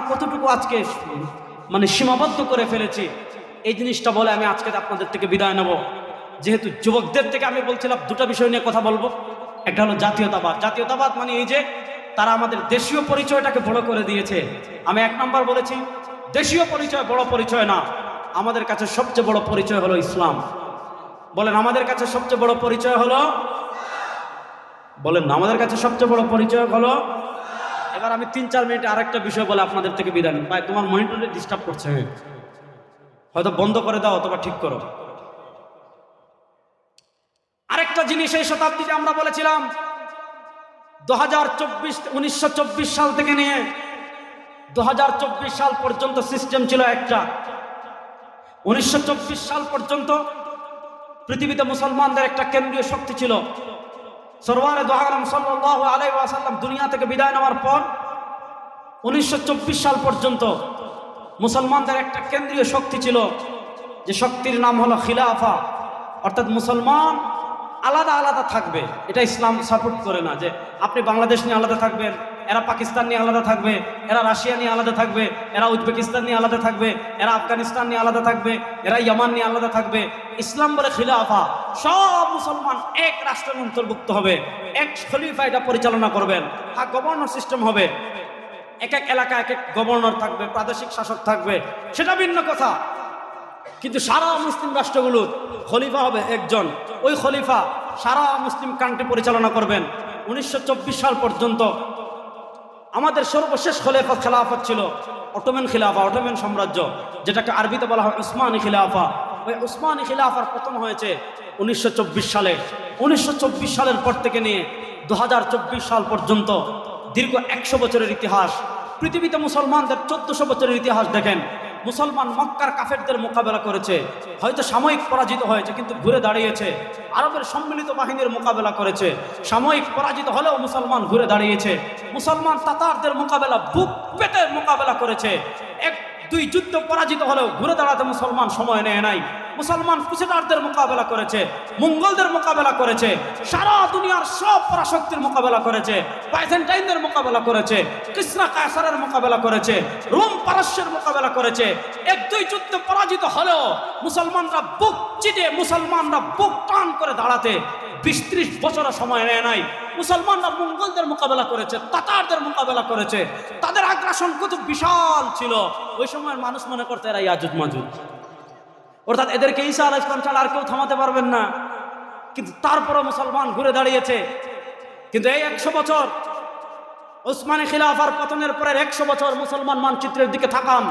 [SPEAKER 1] কতটুকু আজকে মানে সীমাবদ্ধ করে ফেলেছি। এই জিনিসটা বলে আমি আজকে আপনাদের থেকে বিদায় নেব। যেহেতু যুবকদের থেকে আমি বলছিলাম দুটো বিষয় নিয়ে কথা বলবো। একটা হলো জাতীয়তাবাদ। জাতীয়তাবাদ মানে এই যে তারা আমাদের দেশীয় পরিচয়টাকে বড় করে দিয়েছে। আমি 1 নম্বর বলেছি, দেশীয় পরিচয় বড় পরিচয় না, আমাদের কাছে সবচেয়ে বড় পরিচয় হলো ইসলাম। বলেন আমাদের কাছে সবচেয়ে বড় পরিচয় হলো, বলেন না আমাদের কাছে সবচেয়ে বড় পরিচয় হলো। এবার আমি 3-4 মিনিটে আরেকটা বিষয় বলে আপনাদের থেকে বিদায় নিই। ভাই তোমার মনিটরে ডিস্টার্ব করছে, হয়তো বন্ধ করে দাও অথবা ঠিক করো। আরেকটা জিনিস এই শতাব্দীতে আমরা বলেছিলাম 1924 সাল থেকে নিয়ে 2024 সাল পর্যন্ত সিস্টেম ছিল একটা। 1924 সাল পর্যন্ত পৃথিবীতে মুসলমানদের একটা কেন্দ্রীয় শক্তি ছিল। সরওয়ারে দো আলম সাল্লাল্লাহু আলাইহি ওয়াসাল্লাম দুনিয়া থেকে বিদায় নেওয়ার পর 1924 সাল পর্যন্ত মুসলমানদের একটা কেন্দ্রীয় শক্তি ছিল, যে শক্তির নাম হলো খিলাফা। অর্থাৎ মুসলমান আলাদা আলাদা থাকবে, এটা ইসলাম সাপোর্ট করে না যে আপনি বাংলাদেশ নিয়ে আলাদা থাকবেন, এরা পাকিস্তান নিয়ে আলাদা থাকবে, এরা রাশিয়া নিয়ে আলাদা থাকবে, এরা উজবেকিস্তান নিয়ে আলাদা থাকবে, এরা আফগানিস্তান নিয়ে আলাদা থাকবে, এরা ইয়ামান নিয়ে আলাদা থাকবে। ইসলাম বলে খিলাফা, সব মুসলমান এক রাষ্ট্রের অন্তর্ভুক্ত হবে, এক খলিফা এটা পরিচালনা করবেন। হ্যাঁ, গভর্নর সিস্টেম হবে, এক এক এলাকায় এক এক গভর্নর থাকবে, প্রাদেশিক শাসক থাকবে, সেটা ভিন্ন কথা। কিন্তু সারা মুসলিম রাষ্ট্রগুলোর খলিফা হবে একজন, ওই খলিফা সারা মুসলিম কান্ট্রি পরিচালনা করবেন। 1924 সাল পর্যন্ত আমাদের সর্বশেষ খেলাফত ছিল অটোমান খিলাফা, অটোমান সাম্রাজ্য, যেটাকে আরবিতে বলা হয় উসমানী খিলাফা। ওই উসমানী খিলাফার পতন হয়েছে 1924 সালে। 1924 সালের পর থেকে নিয়ে 2024 সাল পর্যন্ত দীর্ঘ 100 বছরের ইতিহাস। পৃথিবীতে মুসলমানদের 1400 বছরের ইতিহাস দেখেন। মুসলমান মক্কার কাফেরদের মোকাবেলা করেছে, হয়তো সাময়িক পরাজিত হয়েছে কিন্তু ঘুরে দাঁড়িয়েছে। আরবের সম্মিলিত বাহিনীর মোকাবেলা করেছে, সাময়িক পরাজিত হলেও মুসলমান ঘুরে দাঁড়িয়েছে। মুসলমান তাতারদের মোকাবেলা বুক পেতে মোকাবেলা করেছে, 1-2 যুদ্ধ পরাজিত হলেও ঘুরে দাঁড়াতে মুসলমান সময় নেয় নাই। মুসলমান ক্রুসেডারদের মোকাবেলা করেছে, মঙ্গলদের মোকাবেলা করেছে, সারা দুনিয়ার সব পরাশক্তির মোকাবেলা করেছে, বাইজেন্টাইনদের মোকাবেলা করেছে, কিসরা কায়সারের মোকাবেলা করেছে, রোম পারস্যের মোকাবেলা করেছে। 1-2 যুদ্ধ পরাজিত হলেও মুসলমানরা বুক চিটে, মুসলমানরা বুক টান করে দাঁড়াতে 20-30 বছরের সময় নেয় নাই। মুসলমানরা মঙ্গলদের মোকাবেলা করেছে, তাতারদের মোকাবেলা করেছে। তাদের আগ্রাসন কত বিশাল ছিল, ওই সময়ের মানুষ মনে করতে এরা ইয়াজুজ মাজুজ, অর্থাৎ এদেরকে ঈসা আলাইহিস সালাম ছাড়া আর কেউ থামাতে পারবেন না। কিন্তু তারপরও মুসলমান ঘুরে দাঁড়িয়েছে। কিন্তু এই 100 বছর উসমানী খিলাফার পতনের পরের 100 বছর মুসলমান মানচিত্রের দিকে তাকান,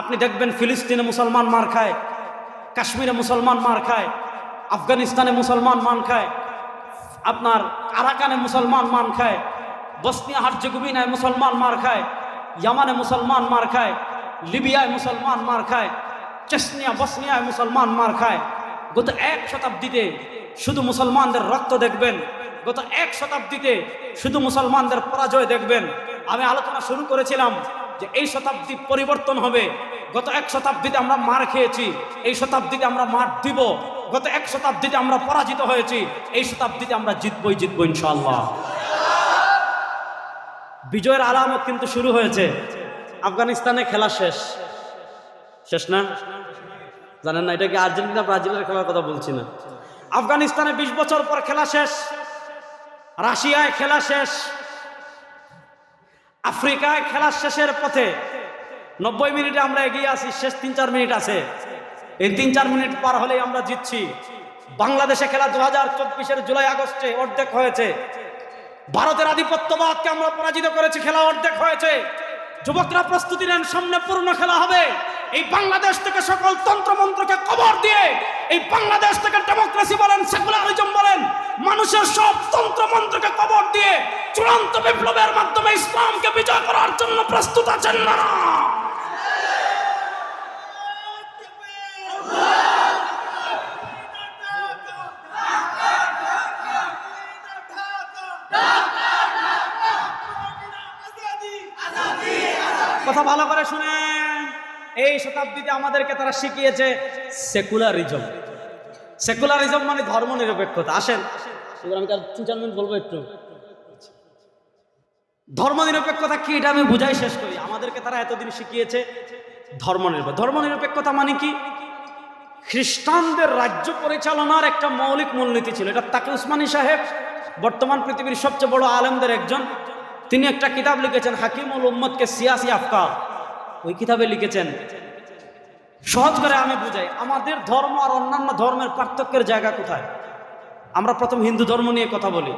[SPEAKER 1] আপনি দেখবেন ফিলিস্তিনে মুসলমান মার খায়, কাশ্মীরে মুসলমান মার খায়, আফগানিস্তানে মুসলমান মান খায়, আপনার আরাকানে মুসলমান মান খায়, বসনিয়া হার্জেগোভিনায় মুসলমান মার খায়, ইয়ামানে মুসলমান মার খায়, লিবিয়ায় মুসলমান মার খায়, চেচনিয়া বসনিয়ায় মুসলমান মার খায়। গত 1 শতাব্দীতে শুধু মুসলমানদের রক্ত দেখবেন, গত 1 শতাব্দীতে শুধু মুসলমানদের পরাজয় দেখবেন। আমি আলোচনা শুরু করেছিলাম যে এই শতাব্দী পরিবর্তন হবে। গত 1 শতাব্দীতে আমরা মার খেয়েছি, এই শতাব্দীতে আমরা মার দিব। গত 1 শতাব্দীতে আমরা পরাজিত হয়েছি, এই শতাব্দীতে আমরা জিতবই ইনশাআল্লাহ। বিজয়ের আলামত কিন্তু শুরু হয়েছে। আফগানিস্তানে খেলা শেষ, শেষ না? জানেন না? এটা কি আর্জেন্টিনা ব্রাজিলের খেলার কথা বলছি না। আফগানিস্তানে 20 বছর পর খেলা শেষ, রাশিয়ায় খেলা শেষ, আফ্রিকায় খেলা শেষের পথে। 90 মিনিটে আমরা এগিয়ে আছি, শেষ 3-4 মিনিট আছে। এই 3-4 মিনিট পার হলেই আমরা জিতছি। বাংলাদেশে খেলা 2024-এর জুলাই আগস্টে অর্ধেক হয়েছে। ভারতের আধিপত্যবাদকে আমরা পরাজিত করেছি, খেলা অর্ধেক হয়েছে। যুবকরা প্রস্তুতি নেন, সামনে পূর্ণ খেলা হবে। এই বাংলাদেশ থেকে সকল তন্ত্রমন্ত্রকে কবর দিয়ে, এই বাংলাদেশ থেকে ডেমোক্রেসি বলেন, সেকুলারিজম বলেন, মানুষের সব তন্ত্রমন্ত্রকে কবর দিয়ে চূড়ান্ত বিপ্লবের মাধ্যমে ইসলামকে বিজয় করার জন্য প্রস্তুত আছেন না? কথা ভালো করে শুনেন, এই শতাব্দীতে আমাদেরকে তারা শিখিয়েছে সেকুলারিজম। সেকুলারিজম মানে ধর্মনিরপেক্ষতা। আসেন, আমি তার 3-4 মিনিট বলবো একটু। ধর্মনিরপেক্ষতা কি এটা আমি বুঝাই শেষ করি। আমাদেরকে তারা এতদিন শিখিয়েছে ধর্মনিরপেক্ষতা মানে কি? খ্রিস্টানদের রাজ্য পরিচালনার একটা মৌলিক মূলনীতি ছিল। এটা তাকি উসমানী সাহেব, বর্তমান পৃথিবীর সবচেয়ে বড় আলেমদের একজন, তিনি একটা কিতাব লিখেছেন হাকিমুল উম্মতকে সিয়াসি আফকার। ওই কিতাবে লিখেছেন সহজ করে আমি বুঝাই, আমাদের ধর্ম আর অন্যান্য ধর্মের পার্থক্যের জায়গা কোথায়। আমরা প্রথম হিন্দু ধর্ম নিয়ে কথা বলি।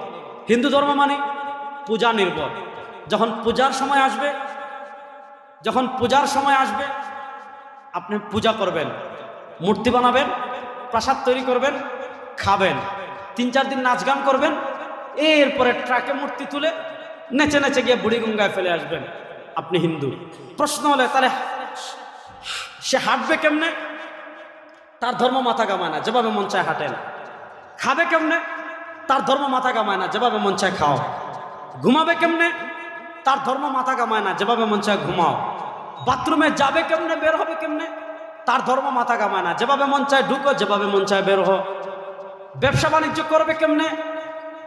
[SPEAKER 1] হিন্দু ধর্ম মানে পূজা নির্ভর। যখন পূজার সময় আসবে আপনি পূজা করবেন, মূর্তি বানাবেন, প্রসাদ তৈরি করবেন, খাবেন, 3-4 দিন নাচ গান করবেন, এরপরে ট্রাকে মূর্তি তুলে নেচে নেচে গিয়ে বুড়িগঙ্গায় ফেলে আসবেন, আপনি হিন্দু। প্রশ্ন হলে তাহলে সে হাঁটবে কেমনে? তার ধর্ম মাথা কামায় না, যেভাবে মন চায় হাঁটেন। খাবে কেমনে? তার ধর্ম মাথা কামায় না, যেভাবে মন চায় খাও। ঘুমাবে কেমনে? তার ধর্ম মাথা কামায় না, যেভাবে মন চায় ঘুমাও। বাথরুমে যাবে কেমনে, বের হবে কেমনে? তার ধর্ম মাথা কামায় না, যেভাবে মন চায় ঢুকো, যেভাবে মন চায় বের হো। ব্যবসা বাণিজ্য করবে কেমনে?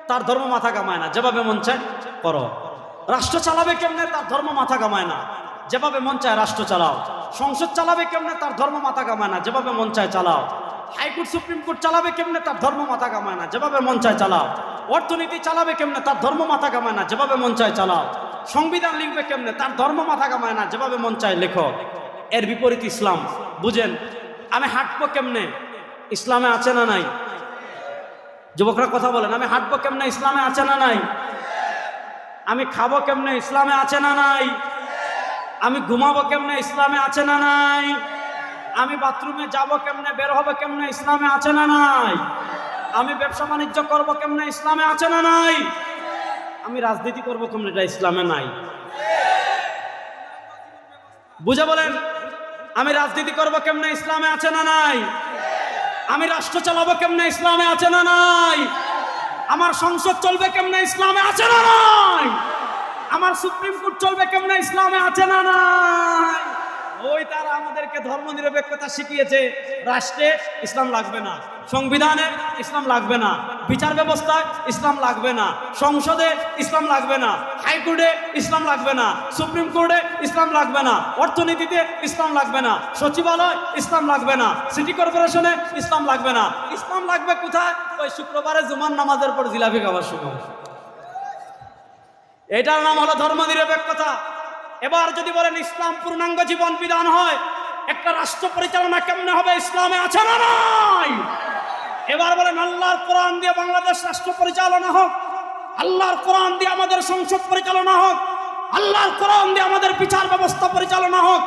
[SPEAKER 1] তার ধর্ম মাথা কামায় না, যেভাবে মন চায় করো। রাষ্ট্র চালাবে কেমনে? তার ধর্ম মাথা কামায় না, যেভাবে মন চায় রাষ্ট্র চালাও। সংসদ চালাবে কেমনে? তার ধর্ম মাথা কামায় না, যেভাবে মন চায় চালাও। হাইকোর্ট সুপ্রিম কোর্ট চালাবে কেমনে? তার ধর্ম মাথা কামায় না, যেভাবে মন চায় চালাও। অর্থনীতি চালাবে কেমনে? তার ধর্ম মাথা কামায় না, যেভাবে মন চায় চালাও। সংবিধান লিখবে কেমনে? তার ধর্ম মাথা কামায় না, যেভাবে মন চায় লেখো। এর বিপরীত ইসলাম। বুঝেন, আমি হাঁটবো কেমনে? ইসলামে আছে না নাই? যুবকরা কথা বলেন, আমি হাঁটবো কেমনে? ইসলামে আছে না নাই? আমি খাবো কেমনে? ইসলামে আছে না নাই? আমি ঘুমাবো কেমনে? ইসলামে আছে না নাই? আমি বাথরুমে যাব কেমনে, বের হবো কেমনে? ইসলামে আছে না নাই? আমি ব্যবসা বাণিজ্য করবো কেমনে? ইসলামে আছে না নাই? আমি রাজনীতি করবো কেমনে? এটা ইসলামে নাই। বুঝে বলেন, আমি রাজনীতি করবো কেমনে? ইসলামে আছে না নাই? আমি রাষ্ট্র চালাবো কেমনে? ইসলামে আছে না নাই? আমার সংসদ চলবে কেমনে? ইসলামে আছে না নাই? আমার সুপ্রিম কোর্ট চলবে কেমনে? ইসলামে আছে না নাই? ওই তারা আমাদেরকে ধর্ম নিরপেক্ষতা শিখিয়েছে। রাষ্ট্রে ইসলাম লাগবে না, সংবিধানে ইসলাম লাগবে না, বিচার ব্যবস্থায় ইসলাম লাগবে না, সংসদে ইসলাম লাগবে না, হাইকোর্টে ইসলাম লাগবে না, সুপ্রিম কোর্টে ইসলাম লাগবে না, অর্থনীতিতে ইসলাম লাগবে না, সচিবালয় ইসলাম লাগবে না, সিটি কর্পোরেশনে ইসলাম লাগবে না। ইসলাম লাগবে কোথায়? ওই শুক্রবারে জুমার নামাজের পর জিলাপি খাবার সময়। এটার নাম হলো ধর্ম নিরপেক্ষতা। এবার যদি বলেন ইসলাম পূর্ণাঙ্গ জীবন বিধান হয়, একটা রাষ্ট্র পরিচালনা কেমনে হবে? ইসলামে আছে না নাই? এবার বলেন আল্লাহর কোরআন দিয়ে বাংলাদেশ রাষ্ট্র পরিচালনা হোক, আল্লাহর কোরআন দিয়ে আমাদের সংসদ পরিচালনা হোক, আল্লাহর কোরআন দিয়ে আমাদের বিচার ব্যবস্থা পরিচালনা হোক,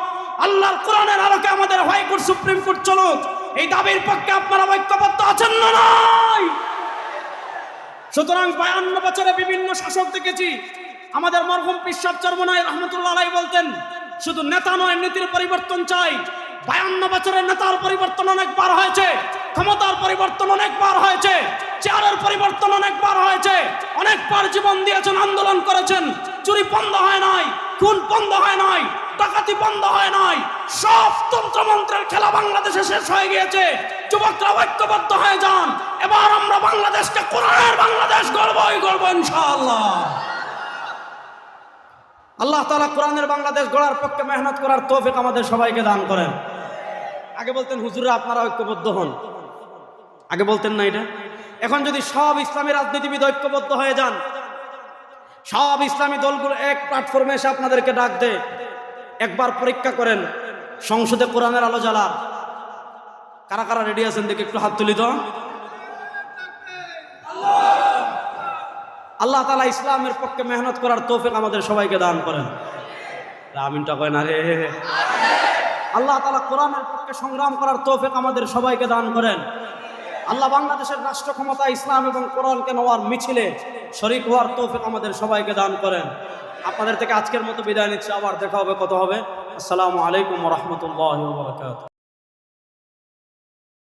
[SPEAKER 1] আল্লাহর কোরআনের আলোকে আমাদের হাইকোর্ট সুপ্রিম কোর্ট চলুক। এই দাবির পক্ষে আপনারা ঐক্যবদ্ধ আছেন না নাই? সুতরাং 52 বছরে বিভিন্ন শাসক দেখেছি। আমাদের মরহুম পীর সাহেব চরমনাই রহমতুল্লাহ আলাইহি বলতেন, শুধু নেতা নয়, নীতির পরিবর্তন চাই। 52 বছরের নেতার পরিবর্তন অনেকবার হয়েছে, ক্ষমতার পরিবর্তন অনেকবার হয়েছে, চেয়ারের পরিবর্তন অনেকবার হয়েছে, অনেকবার জীবন দিয়েছেন, আন্দোলন করেছেন, চুরি বন্ধ হয় নাই, খুন বন্ধ হয় নাই, ডাকাতি বন্ধ হয় নাই, সব তন্ত্রমন্ত্রের খেলা বাংলাদেশে শেষ হয়ে গিয়েছে। যুবকরা ঐক্যবদ্ধ হয়ে যান, এবার আমরা বাংলাদেশকে কোরআনের বাংলাদেশ গড়বই গড়ব ইনশাআল্লাহ। আল্লাহ তাআলা কোরআনের বাংলাদেশ গড়ার পক্ষে মেহনত করার তৌফিক আমাদের সবাইকে দান করেন। আগে বলতেন হুজুররা আপনারা ঐক্যবদ্ধ হন, আগে বলতেন না এটা। এখন যদি সব ইসলামী রাজনীতিবিদ ঐক্যবদ্ধ হয়ে যান, সব ইসলামী দলগুলো এক প্ল্যাটফর্মে এসে আপনাদেরকে ডাক দেয়, একবার পরীক্ষা করেন সংসদে কোরআনের আলো জ্বালা। কারা কারা রেডি আছেন দেখে একটু হাত তুলি তো। আল্লাহ তাআলা ইসলামের পক্ষে মেহনত করার তৌফিক আমাদের সবাইকে দান করেন। আমিনটা কয় না রে। আল্লাহ তাআলা কোরআনের পক্ষে সংগ্রাম করার তৌফিক আমাদের সবাইকে দান করেন। আল্লাহ বাংলাদেশের রাষ্ট্র ক্ষমতা ইসলাম এবং কোরআনকে নেওয়ার মিছিলে শরীক হওয়ার তৌফিক আমাদের সবাইকে দান করেন। আপনাদের থেকে আজকের মতো বিদায় নিচ্ছি, আবার দেখা হবে, কত হবে। আসসালামু আলাইকুম ওয়া রাহমাতুল্লাহি ওয়া বারাকাতুহু।